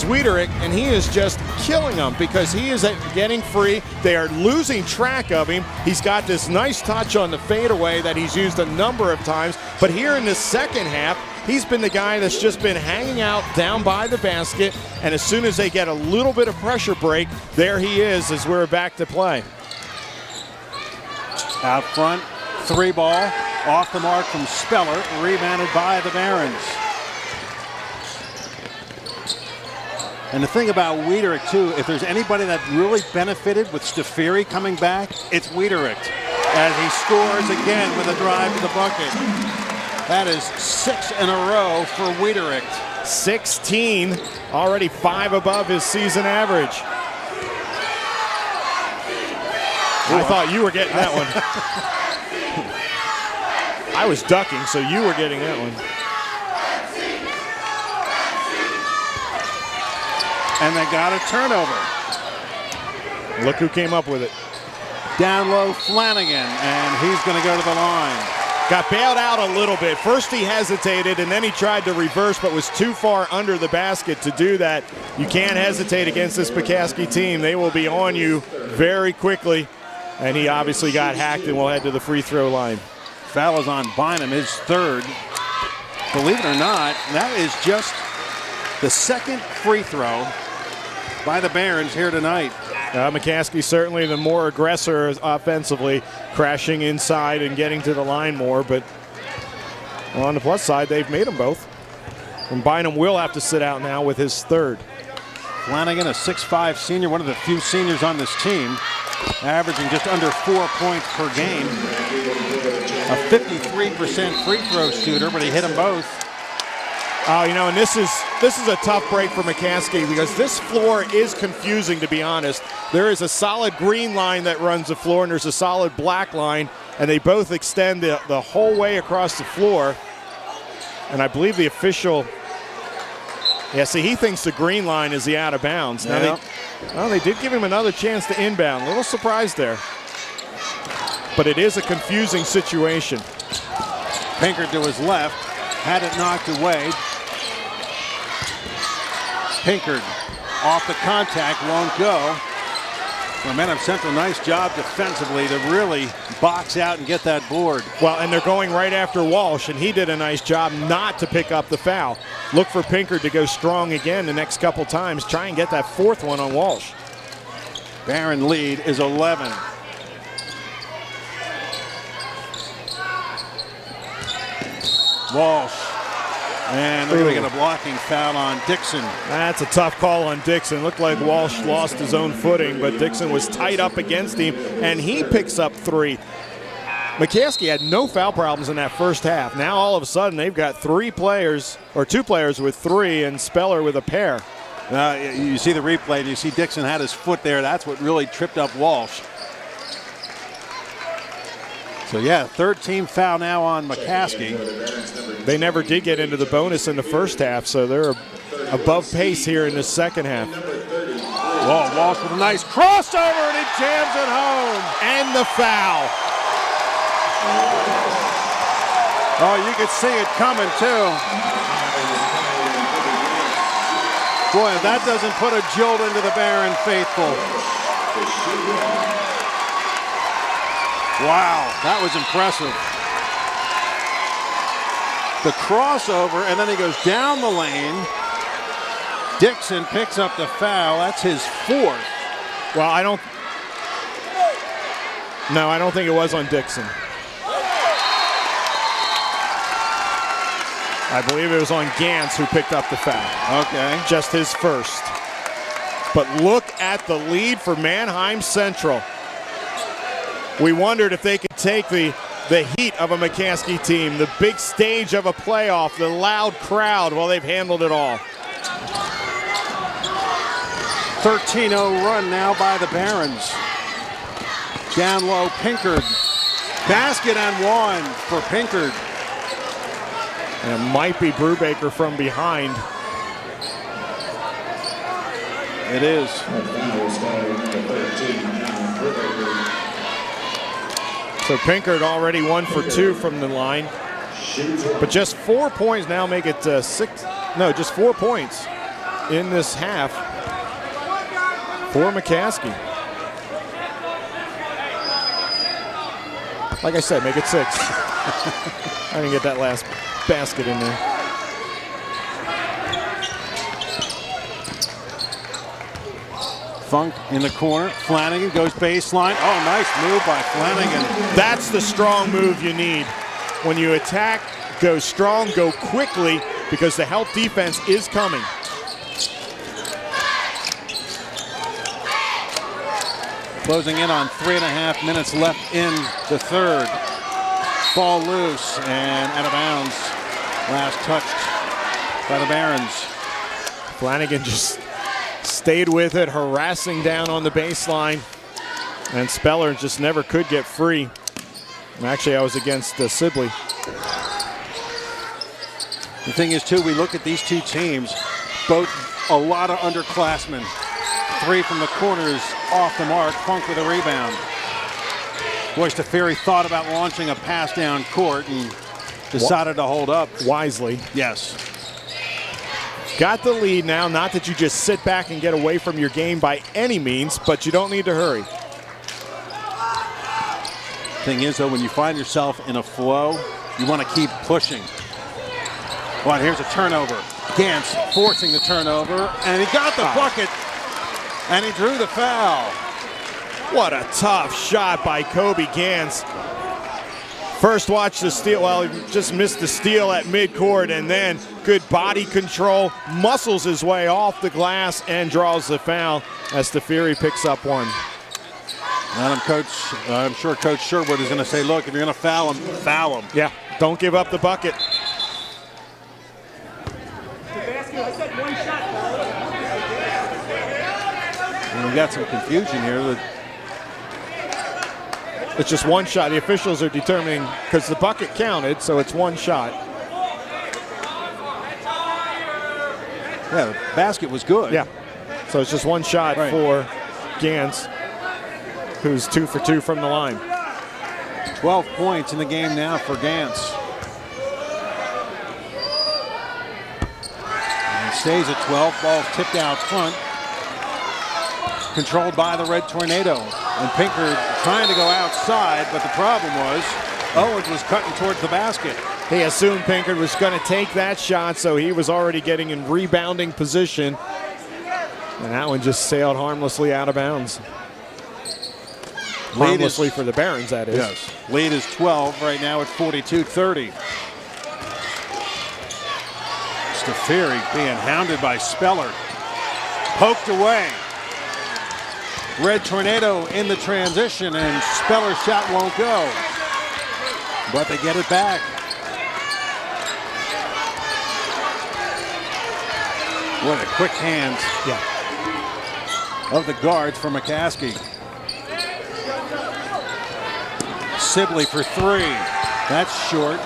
Wiederick, and he is just killing them because he is getting free. They are losing track of him. He's got this nice touch on the fadeaway that he's used a number of times, but here in the second half, he's been the guy that's just been hanging out down by the basket, and as soon as they get a little bit of pressure break, there he is as we're back to play. Out front, three ball, off the mark from Speller, rebounded by the Barons. And the thing about Wiederick, too, if there's anybody that really benefited with Stafiri coming back, it's Wiederick, as he scores again with a drive to the bucket. That is 6 in a row for Wiederick. 16, already 5 above his season average. I thought you were getting that one. I was ducking, so you were getting that one. And they got a turnover. Look who came up with it. Down low, Flanagan, and he's going to go to the line. Got bailed out a little bit. First he hesitated, and then he tried to reverse, but was too far under the basket to do that. You can't hesitate against this McCaskey team. They will be on you very quickly. And he obviously got hacked and will head to the free throw line. Foul is on Bynum, his third. Believe it or not, that is just the second free throw by the Barons here tonight. McCaskey certainly the more aggressor offensively, crashing inside and getting to the line more. But on the plus side, they've made them both. And Bynum will have to sit out now with his third. Flanagan, a 6'5 senior, one of the few seniors on this team, averaging just under 4 points per game. A 53% free throw shooter, but he hit them both. Oh, you know, and this is a tough break for McCaskey because this floor is confusing, to be honest. There is a solid green line that runs the floor, and there's a solid black line, and they both extend the whole way across the floor. And I believe the official, yeah, see, he thinks the green line is the out of bounds. Now they did give him another chance to inbound. A little surprised there. But it is a confusing situation. Pinkard to his left, had it knocked away. Pinkard off the contact, won't go. Well, Man Up Central, nice job defensively to really box out and get that board. Well, and they're going right after Walsh, and he did a nice job not to pick up the foul. Look for Pinkard to go strong again the next couple times. Try and get that fourth one on Walsh. Barron lead is 11. Walsh. And they're going to get a blocking foul on Dixon. That's a tough call on Dixon. Looked like Walsh lost his own footing, but Dixon was tight up against him, and he picks up 3. McCaskey had no foul problems in that first half. Now all of a sudden they've got 2 players with 3 and Speller with a pair. You see the replay, you see Dixon had his foot there. That's what really tripped up Walsh. So yeah, third team foul now on McCaskey. They never did get into the bonus in the first half, so they're above pace here in the second half. Whoa, Walsh with a nice crossover, and he jams it home. And the foul. Oh, you could see it coming too. Boy, if that doesn't put a jolt into the Barron faithful. Wow, that was impressive. The crossover, and then he goes down the lane. Dixon picks up the foul. That's his 4th. Well, I don't think it was on Dixon. I believe it was on Gantz who picked up the foul. Okay. Just his first. But look at the lead for Manheim Central. We wondered if they could take the heat of a McCaskey team, the big stage of a playoff, the loud crowd. Well, they've handled it all. 13-0 run now by the Barons. Down low, Pinkard. Basket and 1 for Pinkard. And it might be Brubaker from behind. It is. So Pinkard already 1 for 2 from the line. But just 4 points now make it 6. No, just 4 points in this half for McCaskey. Like I said, make it 6. I didn't get that last basket in there. Funk in the corner. Flanagan goes baseline. Oh, nice move by Flanagan. That's the strong move you need. When you attack, go strong, go quickly, because the help defense is coming. Closing in on 3.5 minutes left in the third. Ball loose and out of bounds. Last touched by the Barons. Flanagan just stayed with it, harassing down on the baseline. And Speller just never could get free. And actually, I was against Sibley. The thing is, too, we look at these two teams, both a lot of underclassmen. 3 from the corners off the mark. Funk with a rebound. Boy, Stafiri thought about launching a pass down court and decided to hold up. Wisely. Yes. Got the lead now. Not that you just sit back and get away from your game by any means, but you don't need to hurry. Thing is, though, when you find yourself in a flow, you want to keep pushing. Well, here's a turnover. Gantz forcing the turnover, and he got the bucket, and he drew the foul. What a tough shot by Kobe Gantz. First watch the steal, well, he just missed the steal at midcourt, and then good body control, muscles his way off the glass and draws the foul as Stafiri picks up 1. I'm sure Coach Sherwood is going to say, look, if you're going to foul him, foul him. Yeah, don't give up the bucket. And we got some confusion here. It's just 1 shot. The officials are determining, because the bucket counted, so it's 1 shot. Yeah, the basket was good. Yeah, so it's just 1 shot for Gantz, who's 2 for 2 from the line. 12 points in the game now for Gantz. And it stays at 12. Ball's tipped out front. controlled by the Red Tornado. And Pinkard trying to go outside, but the problem was Owens was cutting towards the basket. He assumed Pinkard was going to take that shot, so he was already getting in rebounding position. And that one just sailed harmlessly out of bounds. Harmlessly for the Barons, that is. Yes. Lead is 12 right now at 42-30. Stafiri being hounded by Speller. Poked away. Red Tornado in the transition, and Speller's shot won't go. But they get it back. What a quick hands of the guards for McCaskey. Sibley for three. That's short.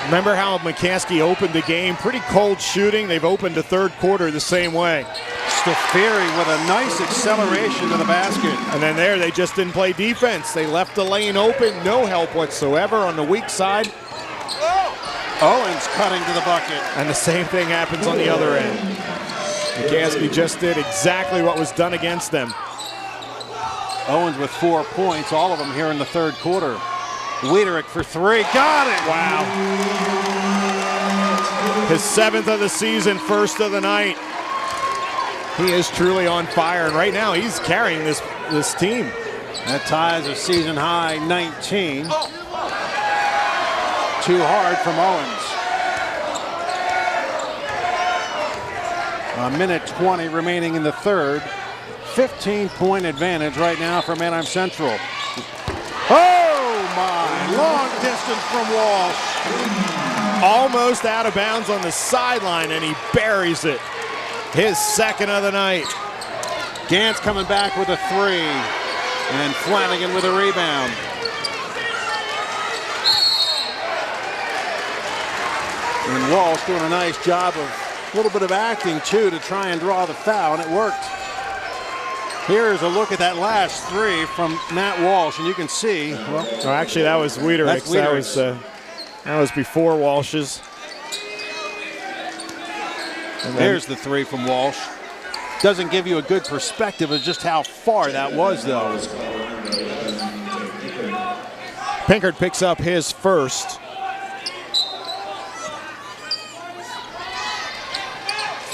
Remember how McCaskey opened the game? Pretty cold shooting. They've opened the third quarter the same way. Stafiri with a nice acceleration to the basket. And then there, they just didn't play defense. They left the lane open. No help whatsoever on the weak side. Owens cutting to the bucket. And the same thing happens on the other end. McCaskey just did exactly what was done against them. Owens with 4 points, all of them here in the third quarter. Wiederick for three, got it! Wow. His 7th of the season, first of the night. He is truly on fire, and right now he's carrying this team. That ties a season high 19. Too hard from Owens. A minute 20 remaining in the third. 15-point advantage right now for Manheim Central. Oh my, long distance from Walsh. Almost out of bounds on the sideline, and he buries it. His second of the night. Gantz coming back with a three, and Flanagan with a rebound. And Walsh doing a nice job of a little bit of acting too to try and draw the foul, and it worked. Here's a look at that last three from Matt Walsh, and you can see. Well, actually, that was Wiederick's. That was before Walsh's. And there's the three from Walsh. Doesn't give you a good perspective of just how far that was, though. Pinkard picks up his first.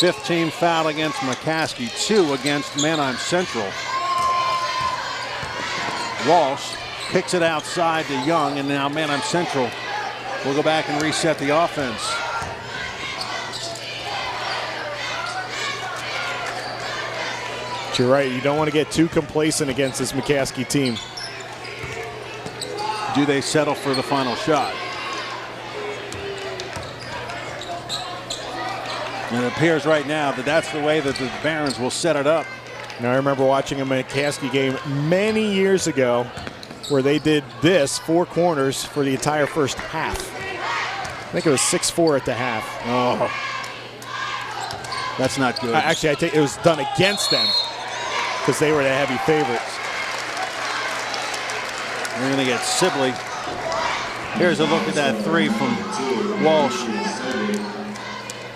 15 foul against McCaskey, 2 against Manheim Central. Walsh kicks it outside to Young, and now Manheim Central will go back and reset the offense. But you're right, you don't want to get too complacent against this McCaskey team. Do they settle for the final shot? And it appears right now that that's the way that the Barons will set it up. Now, I remember watching a McCaskey game many years ago where they did this, 4 corners for the entire first half. I think it was 6-4 at the half. Oh, that's not good. Actually, I think it was done against them because they were the heavy favorites. We're going to get Sibley. Here's a look at that three from Walsh.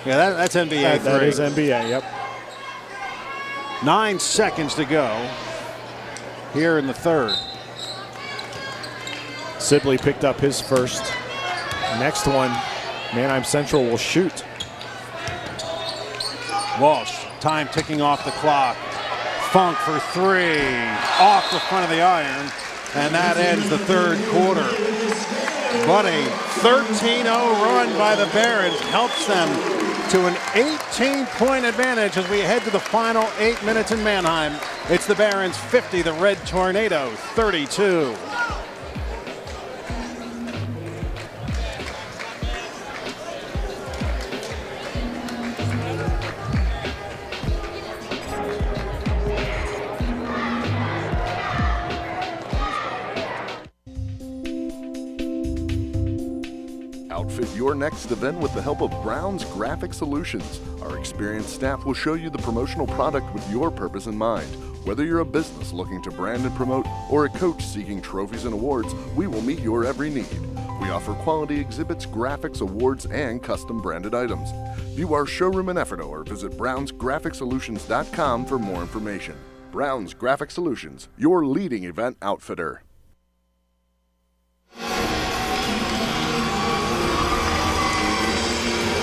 Yeah, that's NBA. That is NBA, yep. 9 seconds to go here in the third. Sibley picked up his first. Next one, Manheim Central will shoot. Walsh, time ticking off the clock. Funk for three, off the front of the iron, and that ends the third quarter. But a 13-0 run by the Barons helps them to an 18-point advantage as we head to the final 8 minutes in Mannheim. It's the Barons 50, the Red Tornado 32. Outfit your next event with the help of Brown's Graphic Solutions. Our experienced staff will show you the promotional product with your purpose in mind. Whether you're a business looking to brand and promote or a coach seeking trophies and awards, we will meet your every need. We offer quality exhibits, graphics, awards, and custom branded items. View our showroom in Ephrata or visit brownsgraphicsolutions.com for more information. Brown's Graphic Solutions, your leading event outfitter.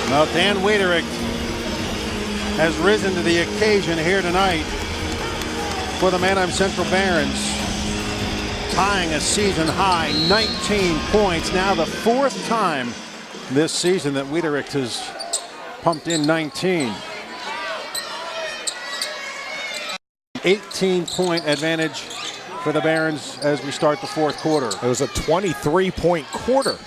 Well, Dan Wiedericht has risen to the occasion here tonight for the Manheim Central Barons, tying a season high 19 points. Now the fourth time this season that Wiedericht has pumped in 19. 18-point advantage for the Barons as we start the fourth quarter. It was a 23-point quarter.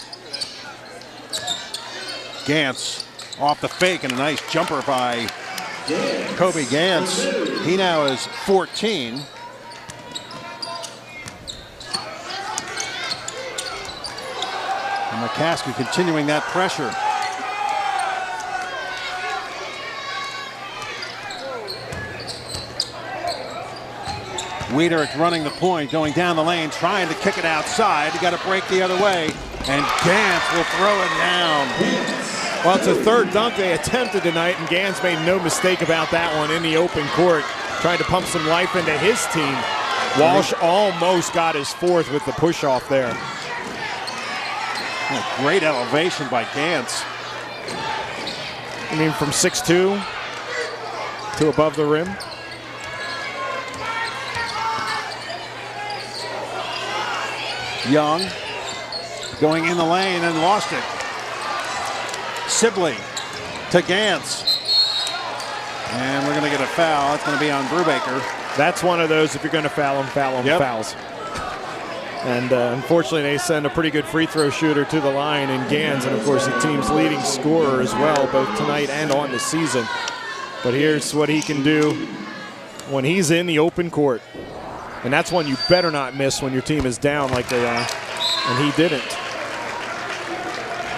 Gantz off the fake and a nice jumper by Kobe Gantz. He now is 14. And McCaskey continuing that pressure. Wiedericht running the point, going down the lane, trying to kick it outside. You got to break the other way, and Gantz will throw it down. Well, it's a third dunk they attempted tonight, and Gantz made no mistake about that one in the open court, trying to pump some life into his team. Walsh almost got his fourth with the push-off there. Oh, great elevation by Gantz. I mean, from 6'2" to above the rim. Young going in the lane and lost it. Sibley to Gantz. And we're going to get a foul. It's going to be on Brubaker. That's one of those, if you're going to foul him, yep. Fouls. And unfortunately, they send a pretty good free throw shooter to the line in Gantz, and of course the team's leading scorer as well, both tonight and on the season. But here's what he can do when he's in the open court. And that's one you better not miss when your team is down like they are. And he didn't.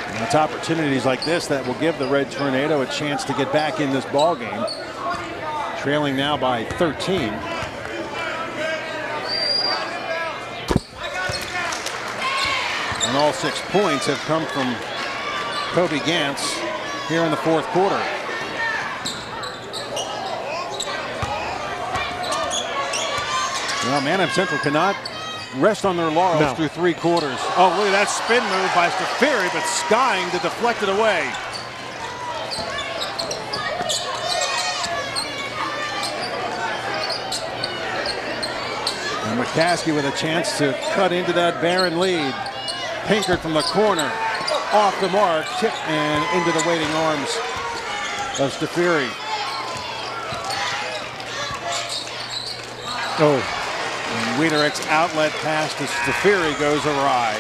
And it's opportunities like this that will give the Red Tornado a chance to get back in this ball game. Trailing now by 13. And all 6 points have come from Kobe Gantz here in the fourth quarter. Well, Manheim Central cannot rest on their laurels through 3 quarters. Oh, look at that spin move by Stafiri, but skying to deflect it away. And McCaskey with a chance to cut into that Baron lead. Pinkert from the corner, off the mark, tip and into the waiting arms of Stafiri. Oh. And Wiedericht's outlet pass to Stafiri goes awry.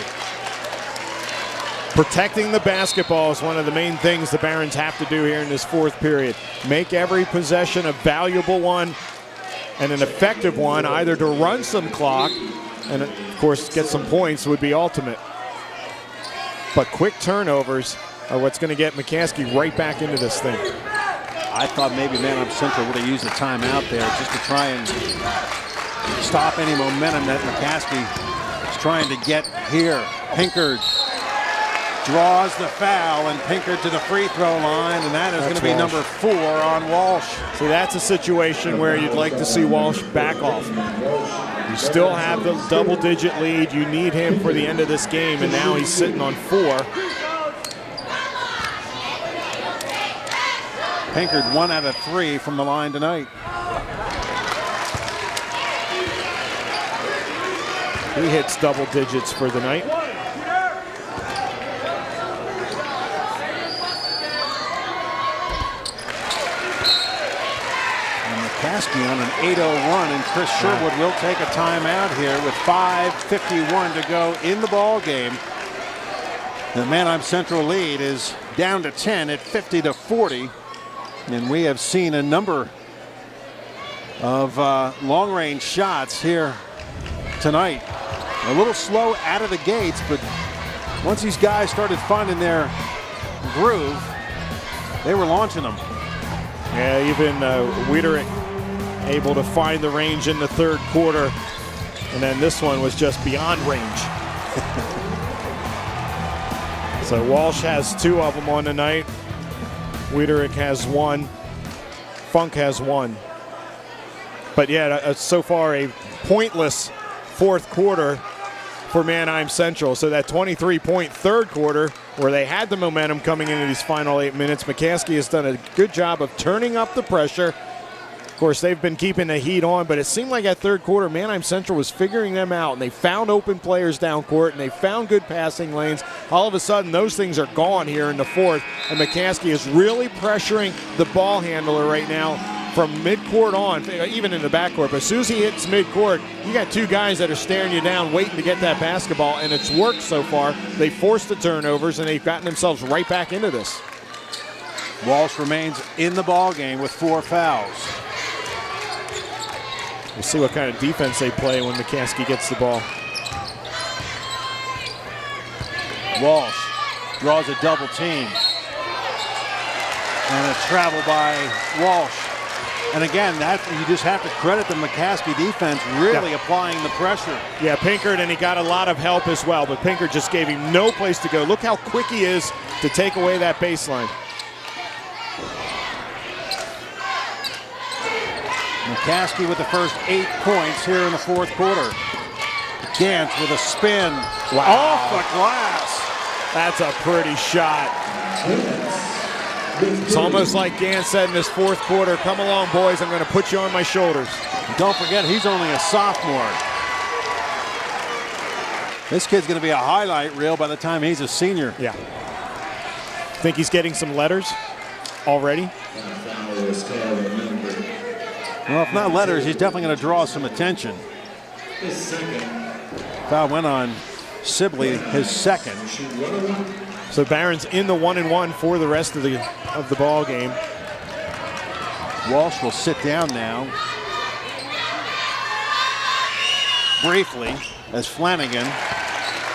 Protecting the basketball is one of the main things the Barons have to do here in this fourth period. Make every possession a valuable one and an effective one, either to run some clock and, of course, get some points would be ultimate. But quick turnovers are what's going to get McCaskey right back into this thing. I thought maybe Manheim Central would have used the timeout there just to try and stop any momentum that McCaskey is trying to get here. Pinkert draws the foul, and Pinkert to the free throw line, and that is going to be number 4 on Walsh. So that's a situation where you'd like to see Walsh back off. You still have the double-digit lead. You need him for the end of this game, and now he's sitting on 4. Pinkert 1 out of 3 from the line tonight. He hits double digits for the night. And McCaskey on an 8-0 run, and Chris Sherwood will take a timeout here with 5:51 to go in the ball game. The Manheim Central lead is down to 10 at 50-40, and we have seen a number of long-range shots here tonight. A little slow out of the gates, but once these guys started finding their groove, they were launching them. Yeah, even Wiedericht able to find the range in the third quarter, and then this one was just beyond range. So Walsh has 2 of them on the night. Wiederick has 1. Funk has 1. But yeah, so far a pointless fourth quarter for Manheim Central. So that 23-point third quarter where they had the momentum coming into these final 8 minutes, McCaskey has done a good job of turning up the pressure. Of course, they've been keeping the heat on, but it seemed like that third quarter, Manheim Central was figuring them out, and they found open players down court, and they found good passing lanes. All of a sudden, those things are gone here in the fourth, and McCaskey is really pressuring the ball handler right now from midcourt on, even in the backcourt. But as soon as he hits midcourt, you got 2 guys that are staring you down, waiting to get that basketball, and it's worked so far. They forced the turnovers, and they've gotten themselves right back into this. Walsh remains in the ball game with 4 fouls. We'll see what kind of defense they play when McCaskey gets the ball. Walsh draws a double team. And a travel by Walsh. And again, that you just have to credit the McCaskey defense really applying the pressure. Yeah, Pinkard, and he got a lot of help as well, but Pinkard just gave him no place to go. Look how quick he is to take away that baseline. McCaskey with the first 8 points here in the fourth quarter. Gantz with a spin off the glass. That's a pretty shot. It's almost like Gantz said in this fourth quarter, come along, boys, I'm going to put you on my shoulders. And don't forget, he's only a sophomore. This kid's going to be a highlight reel by the time he's a senior. Yeah. Think he's getting some letters already? Well, if not letters, he's definitely going to draw some attention. Foul went on Sibley, his second. So Barron's in the 1-and-1 for the rest of the ball game. Walsh will sit down now. Briefly, as Flanagan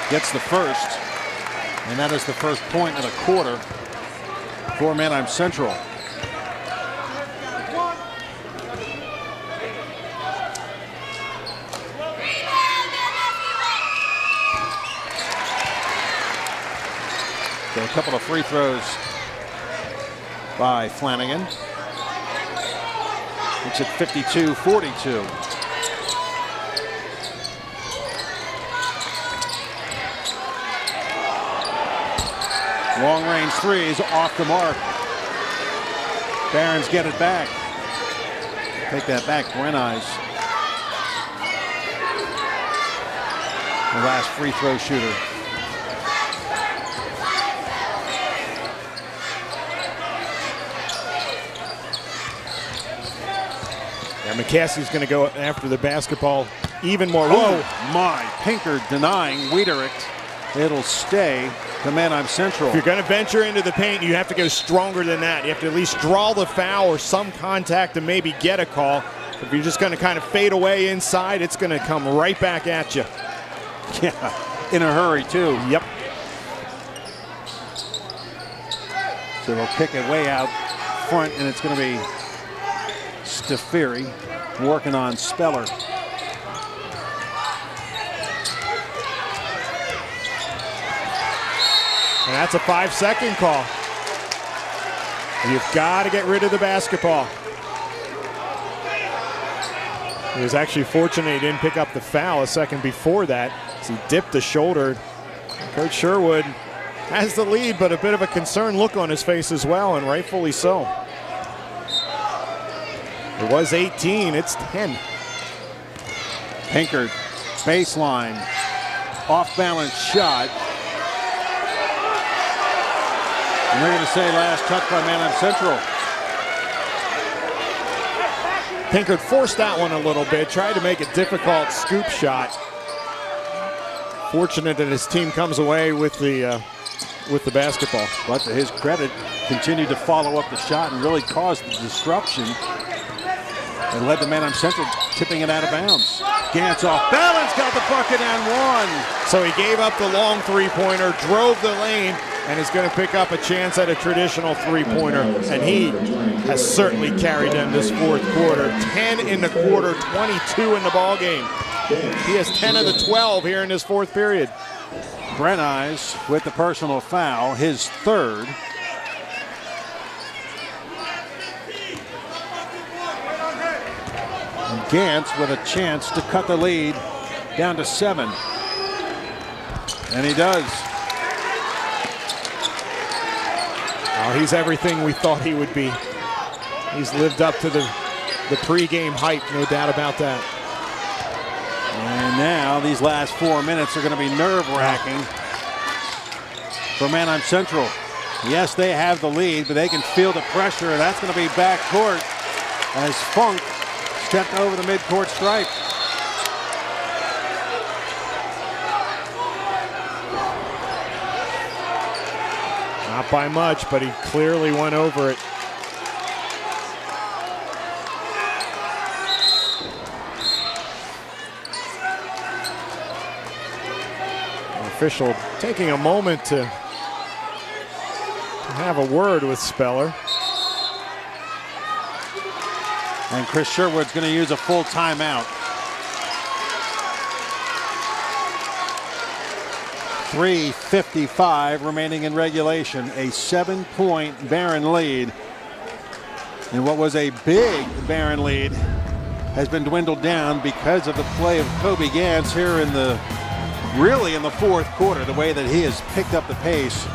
gets the first, and that is the first point of the quarter for Manheim Central. So a couple of free throws by Flanagan. It's at 52-42. Long range threes off the mark. Barons get it back. Take that back, Buenais. The last free throw shooter. And McCaskey's going to go after the basketball even more. Whoa, my. Pinkard denying Wiederick. It'll stay to Manheim Central. If you're going to venture into the paint, you have to go stronger than that. You have to at least draw the foul or some contact and maybe get a call. If you're just going to kind of fade away inside, it's going to come right back at you. Yeah, in a hurry too. Yep. So they'll kick it way out front, and it's going to be Stafiri working on Speller. And that's a 5-second call. You've got to get rid of the basketball. He was actually fortunate he didn't pick up the foul a second before that, as he dipped the shoulder. Coach Sherwood has the lead, but a bit of a concerned look on his face as well, and rightfully so. It was 18, it's 10. Pinkard, baseline, off-balance shot. And they're going to say last touch by Manheim Central. Pinkard forced that one a little bit, tried to make a difficult scoop shot. Fortunate that his team comes away with the basketball. But to his credit, continued to follow up the shot and really caused the disruption and led to Manheim Central tipping it out of bounds. Gantz off balance, got the bucket and one. So he gave up the long three-pointer, drove the lane, and is going to pick up a chance at a traditional three-pointer. And he has certainly carried them this fourth quarter. 10 in the quarter, 22 in the ball game. He has 10 of the 12 here in this fourth period. Brent Eyes with the personal foul, his third. And Gantz with a chance to cut the lead down to 7. And he does. Oh, he's everything we thought he would be. He's lived up to the pregame hype, no doubt about that. And now these last 4 minutes are going to be nerve-wracking for Manheim Central. Yes, they have the lead, but they can feel the pressure, and that's going to be backcourt as Funk stepped over the midcourt stripe. Not by much, but he clearly went over it. Official taking a moment to have a word with Speller. And Chris Sherwood's going to use a full timeout. 3:55 remaining in regulation. A 7-point Barron lead. And what was a big Barron lead has been dwindled down because of the play of Kobe Gantz here in the fourth quarter, the way that he has picked up the pace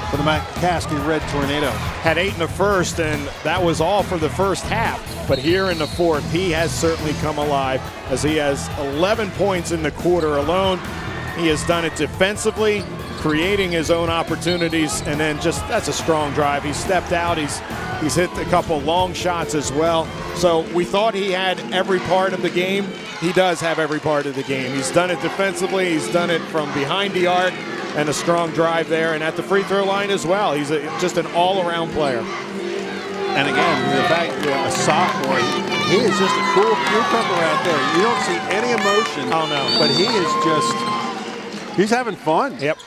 for the McCaskey Red Tornado. Had 8 in the first, and that was all for the first half. But here in the fourth, he has certainly come alive as he has 11 points in the quarter alone. He has done it defensively, creating his own opportunities, and then that's a strong drive. He stepped out, he's hit a couple long shots as well. So we thought he had every part of the game. He does have every part of the game. He's done it defensively, he's done it from behind the arc, and a strong drive there, and at the free throw line as well. He's just an all-around player. And again, the fact a sophomore, he is just a cool cucumber out there. You don't see any emotion. Oh no. But he is he's having fun. Yep.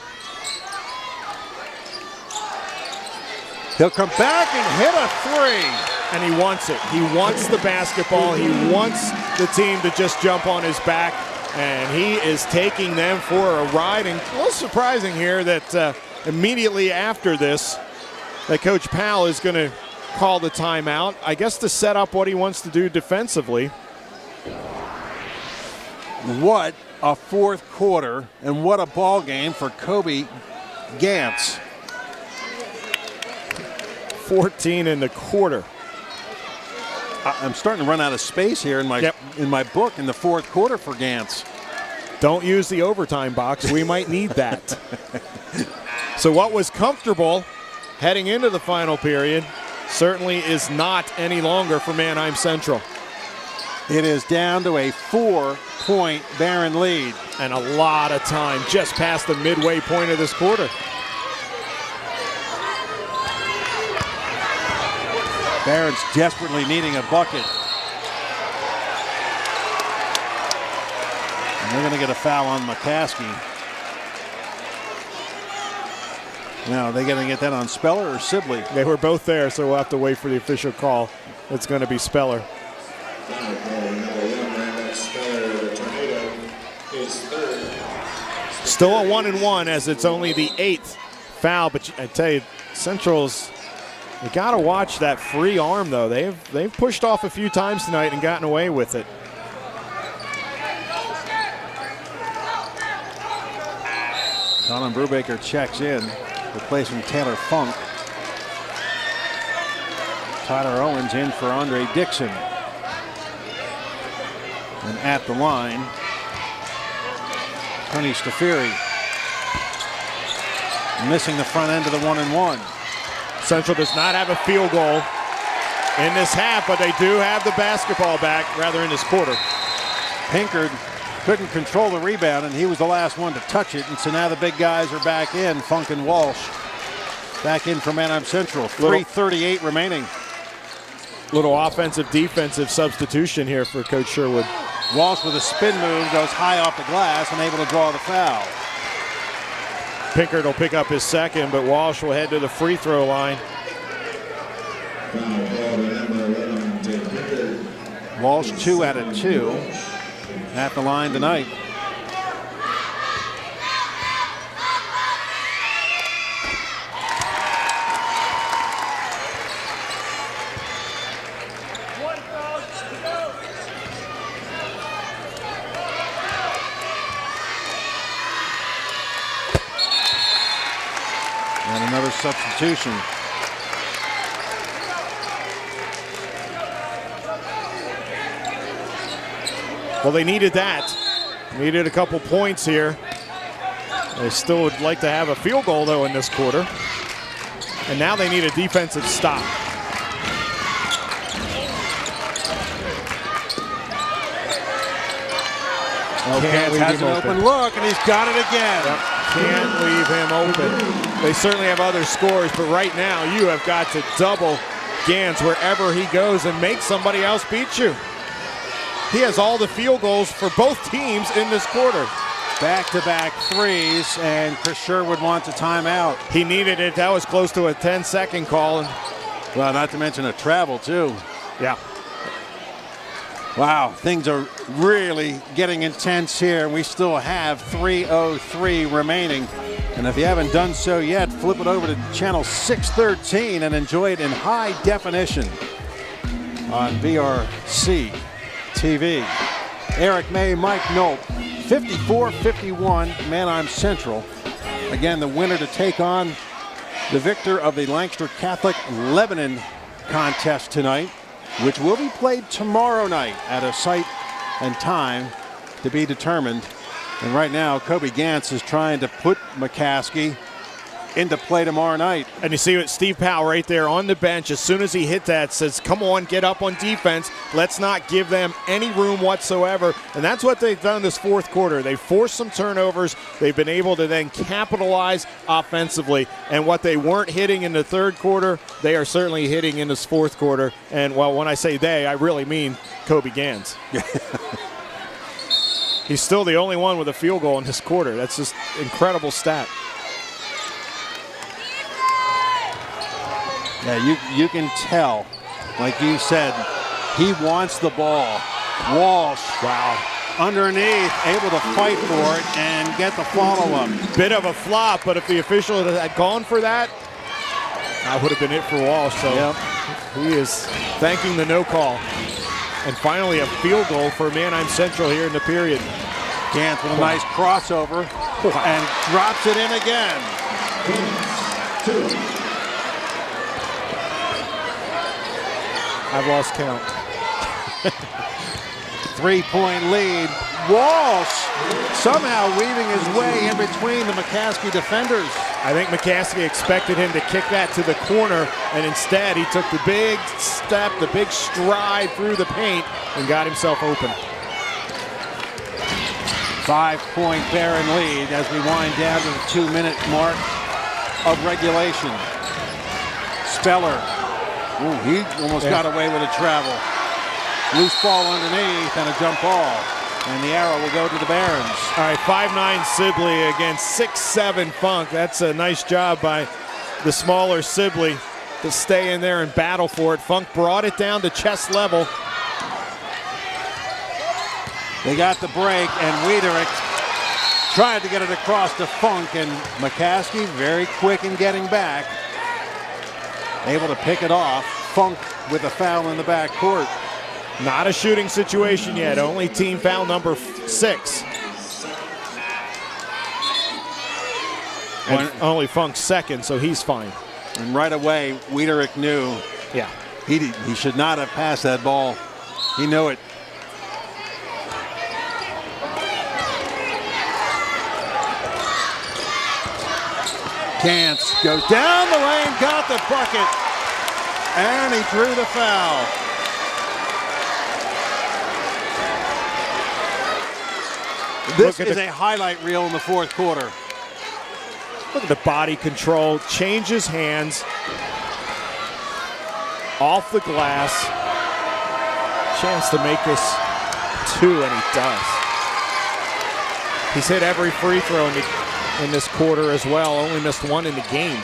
He'll come back and hit a three. And he wants it. He wants the basketball. He wants the team to just jump on his back. And he is taking them for a ride. And a little surprising here that immediately after this, that Coach Powell is going to call the timeout, I guess to set up what he wants to do defensively. What a fourth quarter, and what a ball game for Kobe Gantz. 14 in the quarter. I'm starting to run out of space here in my book in the fourth quarter for Gantz. Don't use the overtime box. We might need that. So what was comfortable heading into the final period certainly is not any longer for Manheim Central. It is down to a 4-point Barron lead. And a lot of time just past the midway point of this quarter. Barron's desperately needing a bucket. And they're going to get a foul on McCaskey. Now, are they going to get that on Speller or Sibley? They were both there, so we'll have to wait for the official call. It's going to be Speller. Still a 1-and-1 as it's only the 8th foul, but I tell you, Central's, you got to watch that free arm, though. They've pushed off a few times tonight and gotten away with it. Colin Brubaker checks in, replacing Taylor Funk. Tyler Owens in for Andre Dixon. And at the line, Tony Stafiri. Missing the front end of the 1-and-1. Central does not have a field goal in this half, but they do have the basketball back, rather in this quarter. Pinkard couldn't control the rebound, and he was the last one to touch it. And so now the big guys are back in. Funk and Walsh back in for Manheim Central. 3:38 remaining. Little offensive defensive substitution here for Coach Sherwood. Walsh with a spin move goes high off the glass and able to draw the foul. Pinkard will pick up his second, but Walsh will head to the free throw line. Walsh 2 out of 2 at the line tonight. substitution. Well, they needed that. Needed a couple points here. They still would like to have a field goal, though, in this quarter. And now they need a defensive stop. Cans has an open look, and he's got it again. Yep. Can't leave him open. They certainly have other scores, but right now you have got to double Gans wherever he goes and make somebody else beat you. He has all the field goals for both teams in this quarter. Back-to-back threes, and Chris Sherwood wants a timeout. He needed it. That was close to a 10-second call. Well, not to mention a travel, too. Yeah. Wow, things are really getting intense here. We still have 3:03 remaining. And if you haven't done so yet, flip it over to channel 613 and enjoy it in high definition on BRC TV. Eric May, Mike Knope, 54-51, Manheim Central. Again, the winner to take on the victor of the Lancaster Catholic Lebanon contest tonight, which will be played tomorrow night at a site and time to be determined. And right now, Kobe Gantz is trying to put McCaskey into play tomorrow night. And you see what Steve Powell right there on the bench, as soon as he hit that, says, come on, get up on defense. Let's not give them any room whatsoever. And that's what they've done this fourth quarter. They forced some turnovers. They've been able to then capitalize offensively. And what they weren't hitting in the third quarter, they are certainly hitting in this fourth quarter. And, well, when I say they, I really mean Kobe Gantz. He's still the only one with a field goal in this quarter. That's just incredible stat. Yeah, you can tell, like you said, he wants the ball. Walsh, wow, underneath, able to fight for it and get the follow-up. Bit of a flop, but if the official had gone for that, that would have been it for Walsh. So yep. He is thanking the no call. And finally a field goal for Manheim Central here in the period. Gantz with a nice crossover and drops it in again. I've lost count. 3-point lead. Walsh somehow weaving his way in between the McCaskey defenders. I think McCaskey expected him to kick that to the corner, and instead he took the big step, the big stride through the paint, and got himself open. 5-point Barron lead as we wind down to the 2-minute mark of regulation. Speller. Ooh, he almost got away with a travel. Loose ball underneath and a jump ball. And the arrow will go to the Barons. All right, 5'9" Sibley against 6'7" Funk. That's a nice job by the smaller Sibley to stay in there and battle for it. Funk brought it down to chest level. They got the break, and Wiederick tried to get it across to Funk, and McCaskey very quick in getting back. Able to pick it off. Funk with a foul in the backcourt. Not a shooting situation yet. Only team foul number 6. And only Funk's second, so he's fine. And right away, Wiederick knew. Yeah. He should not have passed that ball. He knew it. Gantz goes down the lane, got the bucket, and he drew the foul. This is a highlight reel in the fourth quarter. Look at the body control, changes hands, off the glass. Chance to make this 2, and he does. He's hit every free throw in this quarter as well, only missed 1 in the game.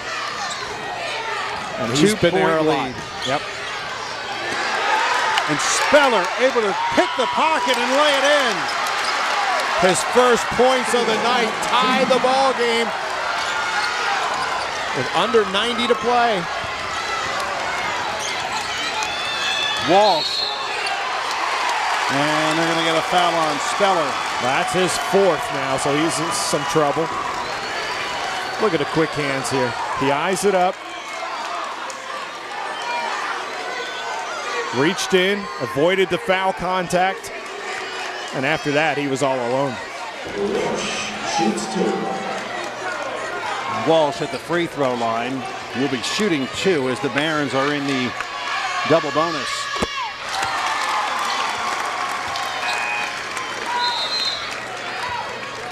And he's been there a lot. Yep. And Speller able to pick the pocket and lay it in. His first points of the night tie the ball game with under 90 to play. Walsh. And they're going to get a foul on Speller. That's his 4th now, so he's in some trouble. Look at the quick hands here. He eyes it up. Reached in, avoided the foul contact. And after that, he was all alone. Walsh at the free throw line will be shooting 2 as the Barons are in the double bonus.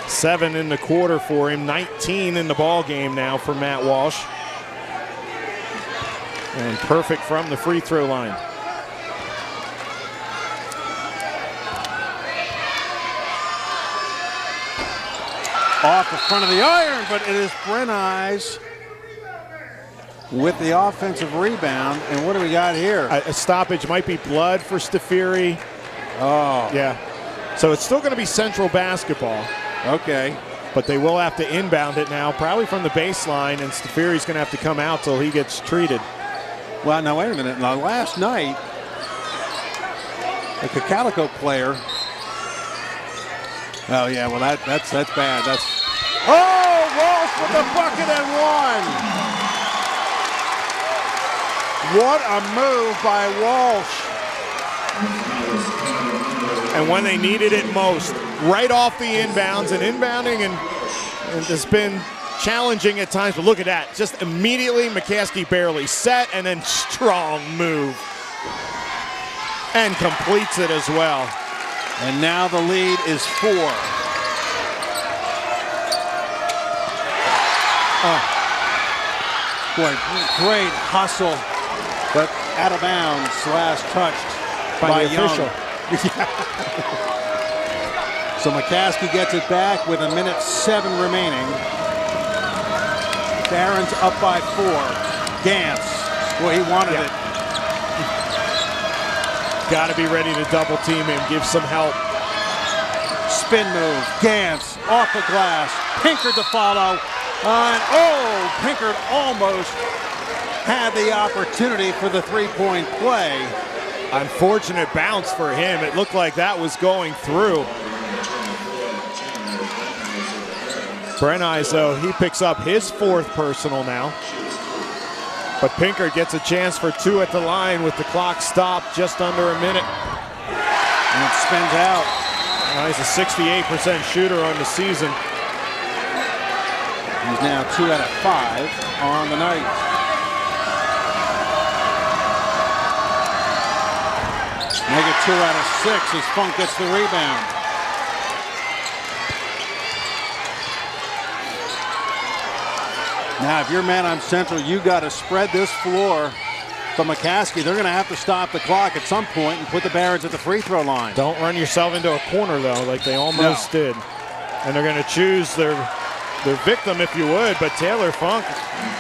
Seven in the quarter for him, 19 in the ball game now for Matt Walsh. And perfect from the free throw line. Off the front of the iron, but it is Brenize with the offensive rebound. And what do we got here? A stoppage, might be blood for Stafiri. Oh. Yeah. So it's still going to be Central basketball. Okay. But they will have to inbound it now, probably from the baseline, and Stafiri's going to have to come out till he gets treated. Well, now wait a minute. Now last night, a Calico player. Oh yeah, well that's bad. That's Walsh with the bucket and one. What a move by Walsh. And when they needed it most, right off the inbounds, and inbounding and it's been challenging at times, but look at that. Just immediately McCaskey barely set and then strong move. And completes it as well. And now the lead is 4. Oh. Boy, great hustle, but out of bounds, touched by the Young. official. So McCaskey gets it back with 1:07 remaining. Barons up by 4. Gantz, well, he wanted it. Got to be ready to double team him, give some help. Spin move, Gantz off the glass, Pinkard to follow. Pinkard almost had the opportunity for the three-point play. Unfortunate bounce for him. It looked like that was going through. Brenize, though, he picks up his 4th personal now. But Pinkard gets a chance for 2 at the line with the clock stopped just under a minute. And it spins out. He's a 68% shooter on the season. He's now 2 out of 5 on the night. Make it 2 out of 6 as Funk gets the rebound. Now, if you're Man-on Central, you got to spread this floor for McCaskey. They're going to have to stop the clock at some point and put the Barons at the free throw line. Don't run yourself into a corner, though, like they almost did. And they're going to choose their victim, if you would. But Taylor Funk,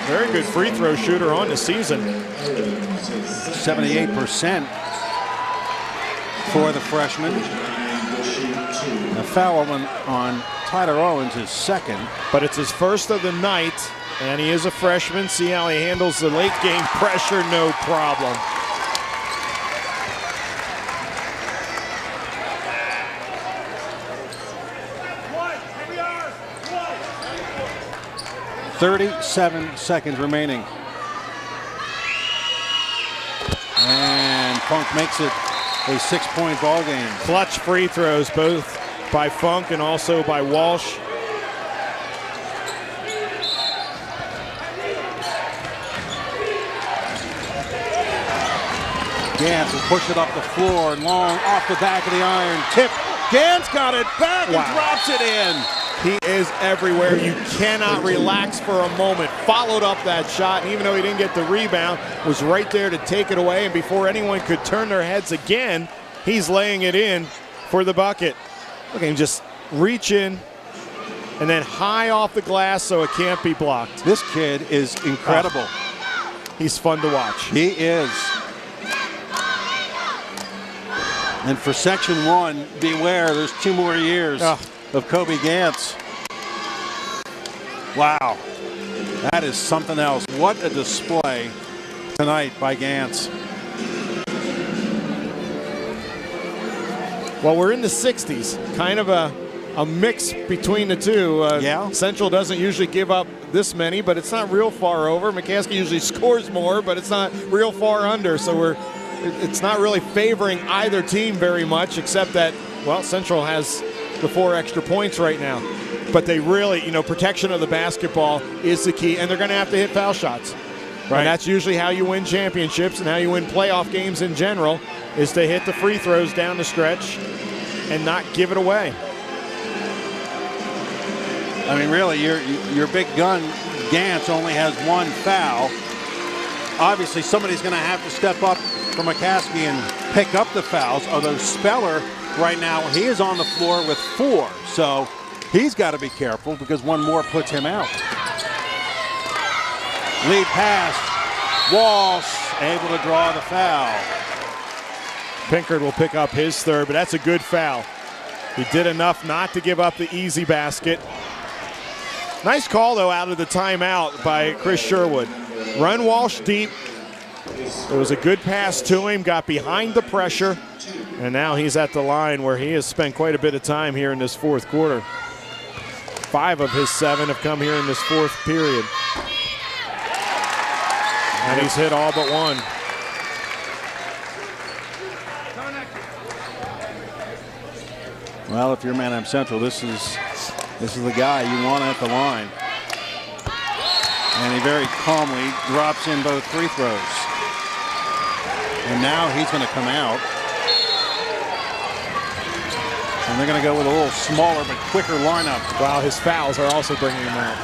very good free throw shooter on the season. 78% for the freshman. A foul on Tyler Owens, his 2nd. But it's his 1st of the night. And he is a freshman. See how he handles the late game pressure, no problem. $37 seconds remaining. And Funk makes it a 6-point ball game. Clutch free throws, both by Funk and also by Walsh. Gantz will push it up the floor and long off the back of the iron. Tip. Gantz got it back and drops it in. He is everywhere. You cannot relax for a moment. Followed up that shot, and even though he didn't get the rebound, was right there to take it away. And before anyone could turn their heads again, he's laying it in for the bucket. Look at him just reach in and then high off the glass so it can't be blocked. This kid is incredible. He's fun to watch. He is. And for Section 1, beware, there's 2 more years of Kobe Gantz. Wow. That is something else. What a display tonight by Gantz. Well, we're in the 60s. Kind of a a mix between the two. Central doesn't usually give up this many, but it's not real far over. McCaskey usually scores more, but it's not real far under. So it's not really favoring either team very much, except that, well, Central has the 4 extra points right now. But they really, protection of the basketball is the key, and they're going to have to hit foul shots. Right. And that's usually how you win championships and how you win playoff games in general, is to hit the free throws down the stretch and not give it away. I mean, really, your big gun, Gantz, only has 1 foul. Obviously, somebody's going to have to step up for McCaskey and pick up the fouls, although Speller right now, he is on the floor with 4. So he's got to be careful because 1 more puts him out. Lead pass. Walsh able to draw the foul. Pinkard will pick up his 3rd, but that's a good foul. He did enough not to give up the easy basket. Nice call, though, out of the timeout by Chris Sherwood. Run Walsh deep. It was a good pass to him, got behind the pressure, and now he's at the line where he has spent quite a bit of time here in this 4th quarter. 5 of his 7 have come here in this 4th period. And he's hit all but 1. Well, if you're Manheim Central, this is the guy you want at the line. And he very calmly drops in both free throws. And now he's going to come out. And they're going to go with a little smaller but quicker lineup. Wow, his fouls are also bringing him out.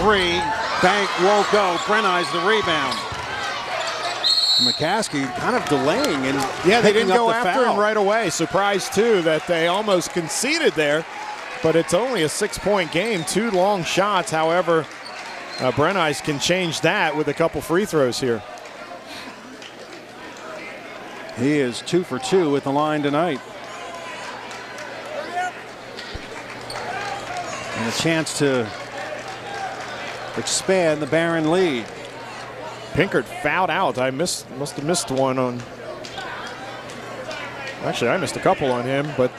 3, Bank won't go. Brenni's the rebound. McCaskey kind of delaying and they didn't go after foul. him right away. Surprised too that they almost conceded there, but it's only a 6-point game. 2 long shots. However, Brenni's can change that with a couple free throws here. He is 2 for 2 at the line tonight. And a chance to expand the Barron lead. Pinkard fouled out. I must have missed one on. Actually, I missed a couple on him, but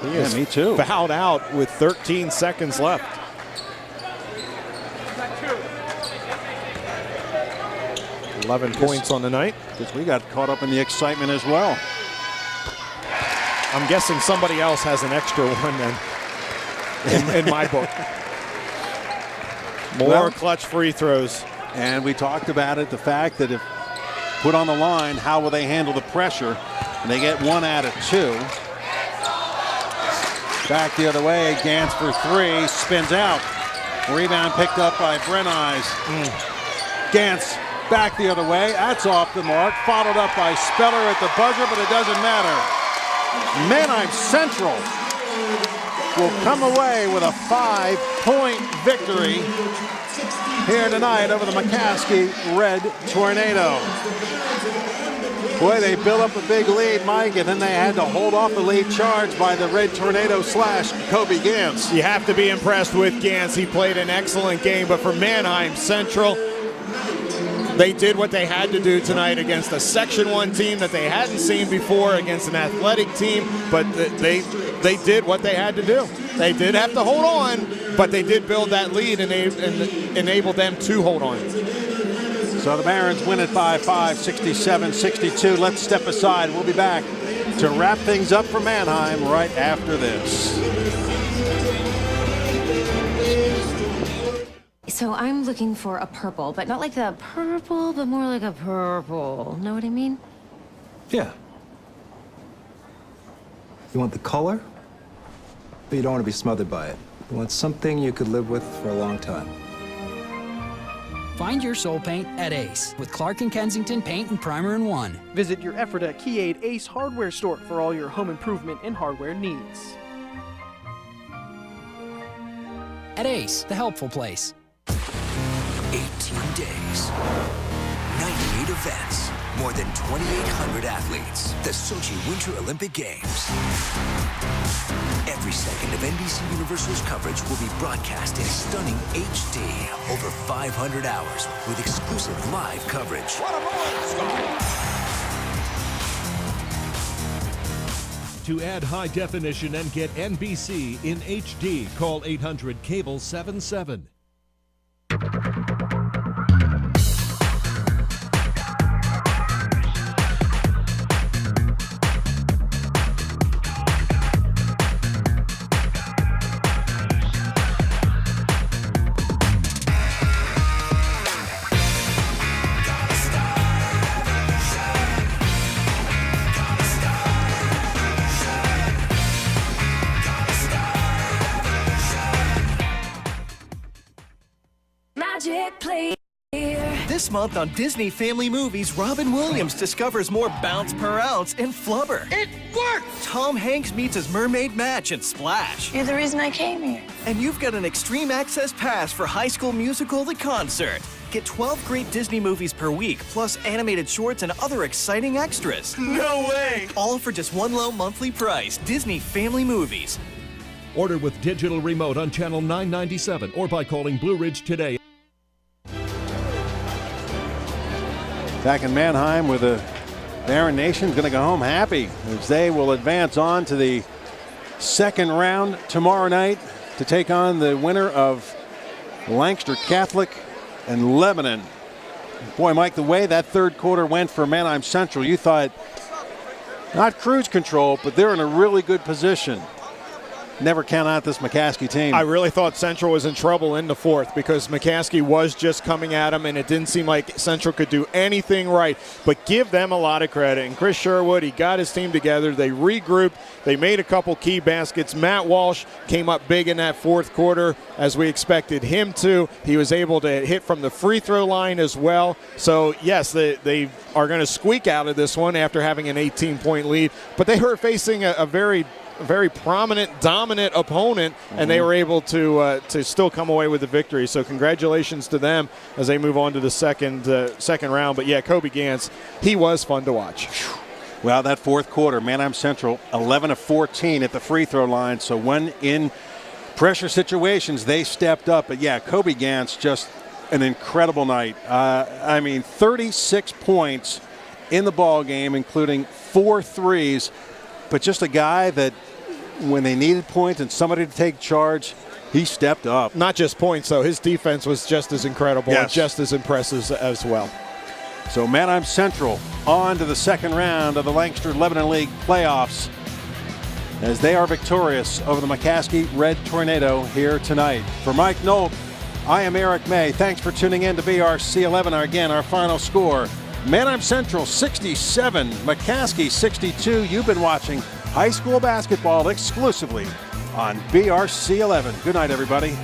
he is me too. Fouled out with 13 seconds left. $11 points on the night. Because we got caught up in the excitement as well. I'm guessing somebody else has an extra one then in my book. More clutch free throws. And we talked about it, the fact that if put on the line, how will they handle the pressure? And they get 1 out of 2. Back the other way, Gantz for 3, spins out. Rebound picked up by Brenni's. Gantz back the other way, that's off the mark. Followed up by Speller at the buzzer, but it doesn't matter. Manheim Central will come away with a 5-point victory here tonight over the McCaskey Red Tornado. Boy, they built up a big lead, Mike, and then they had to hold off the lead charge by the Red Tornado / Kobe Gantz. You have to be impressed with Gantz. He played an excellent game, but for Manheim Central, they did what they had to do tonight against a Section 1 team that they hadn't seen before, against an athletic team, but they did what they had to do. They did have to hold on, but they did build that lead and enable them to hold on. So the Barons win it by 5, 67-62. Let's step aside. We'll be back to wrap things up for Manheim right after this. So I'm looking for a purple, but not like the purple, but more like a purple. Know what I mean? Yeah. You want the color, but you don't want to be smothered by it. You want something you could live with for a long time. Find your soul paint at Ace with Clark & Kensington Paint and Primer in one. Visit your Ephrata Keyade Ace hardware store for all your home improvement and hardware needs. At Ace, the helpful place. 18 days, 98 events, more than 2,800 athletes. The Sochi Winter Olympic Games. Every second of NBC Universal's coverage will be broadcast in stunning HD over 500 hours with exclusive live coverage. To add high definition and get NBC in HD, call 800 Cable 77. This month on Disney Family Movies, Robin Williams discovers more bounce per ounce in Flubber. It worked! Tom Hanks meets his mermaid match in Splash. You're the reason I came here. And you've got an extreme access pass for High School Musical: The Concert. Get 12 great Disney movies per week, plus animated shorts and other exciting extras. No way! All for just one low monthly price. Disney Family Movies. Order with digital remote on channel 997 or by calling Blue Ridge today. Back in Mannheim, where the Barron Nation's going to go home happy as they will advance on to the second round tomorrow night to take on the winner of Lancaster Catholic and Lebanon. Boy, Mike, the way that third quarter went for Mannheim Central, you thought not cruise control, but they're in a really good position. Never count out this McCaskey team. I really thought Central was in trouble in the fourth because McCaskey was just coming at him, and it didn't seem like Central could do anything right. But give them a lot of credit. And Chris Sherwood, he got his team together. They regrouped. They made a couple key baskets. Matt Walsh came up big in that fourth quarter, as we expected him to. He was able to hit from the free throw line as well. So, yes, they are going to squeak out of this one after having an 18-point lead. But they were facing a very prominent, dominant opponent, and they were able to still come away with the victory. So congratulations to them as they move on to the second round. But, yeah, Kobe Gantz, he was fun to watch. Well, that fourth quarter, Mannheim Central 11 of 14 at the free throw line. So when in pressure situations, they stepped up. But, yeah, Kobe Gantz, just an incredible night. 36 points in the ball game, including 4 threes. But just a guy that when they needed points and somebody to take charge, he stepped up. Not just points, though. His defense was just as incredible and Yes. just as impressive as well. So Mannheim Central on to the second round of the Lancaster Lebanon League playoffs as they are victorious over the McCaskey Red Tornado here tonight. For Mike Nolt, I am Eric May. Thanks for tuning in to BRC 11. Again, our final score, Mannheim Central 67, McCaskey 62. You've been watching high school basketball exclusively on BRC 11. Good night, everybody.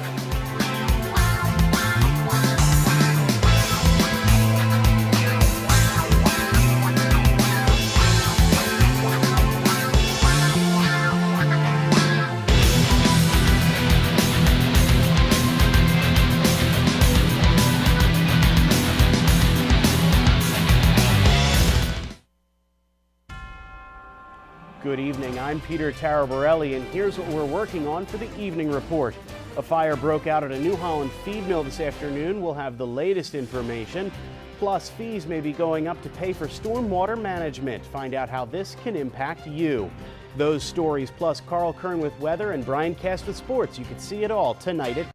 Good evening, I'm Peter Taraborelli, and here's what we're working on for the evening report. A fire broke out at a New Holland feed mill this afternoon. We'll have the latest information. Plus, fees may be going up to pay for stormwater management. Find out how this can impact you. Those stories, plus Carl Kern with weather and Brian Cast with sports. You can see it all tonight at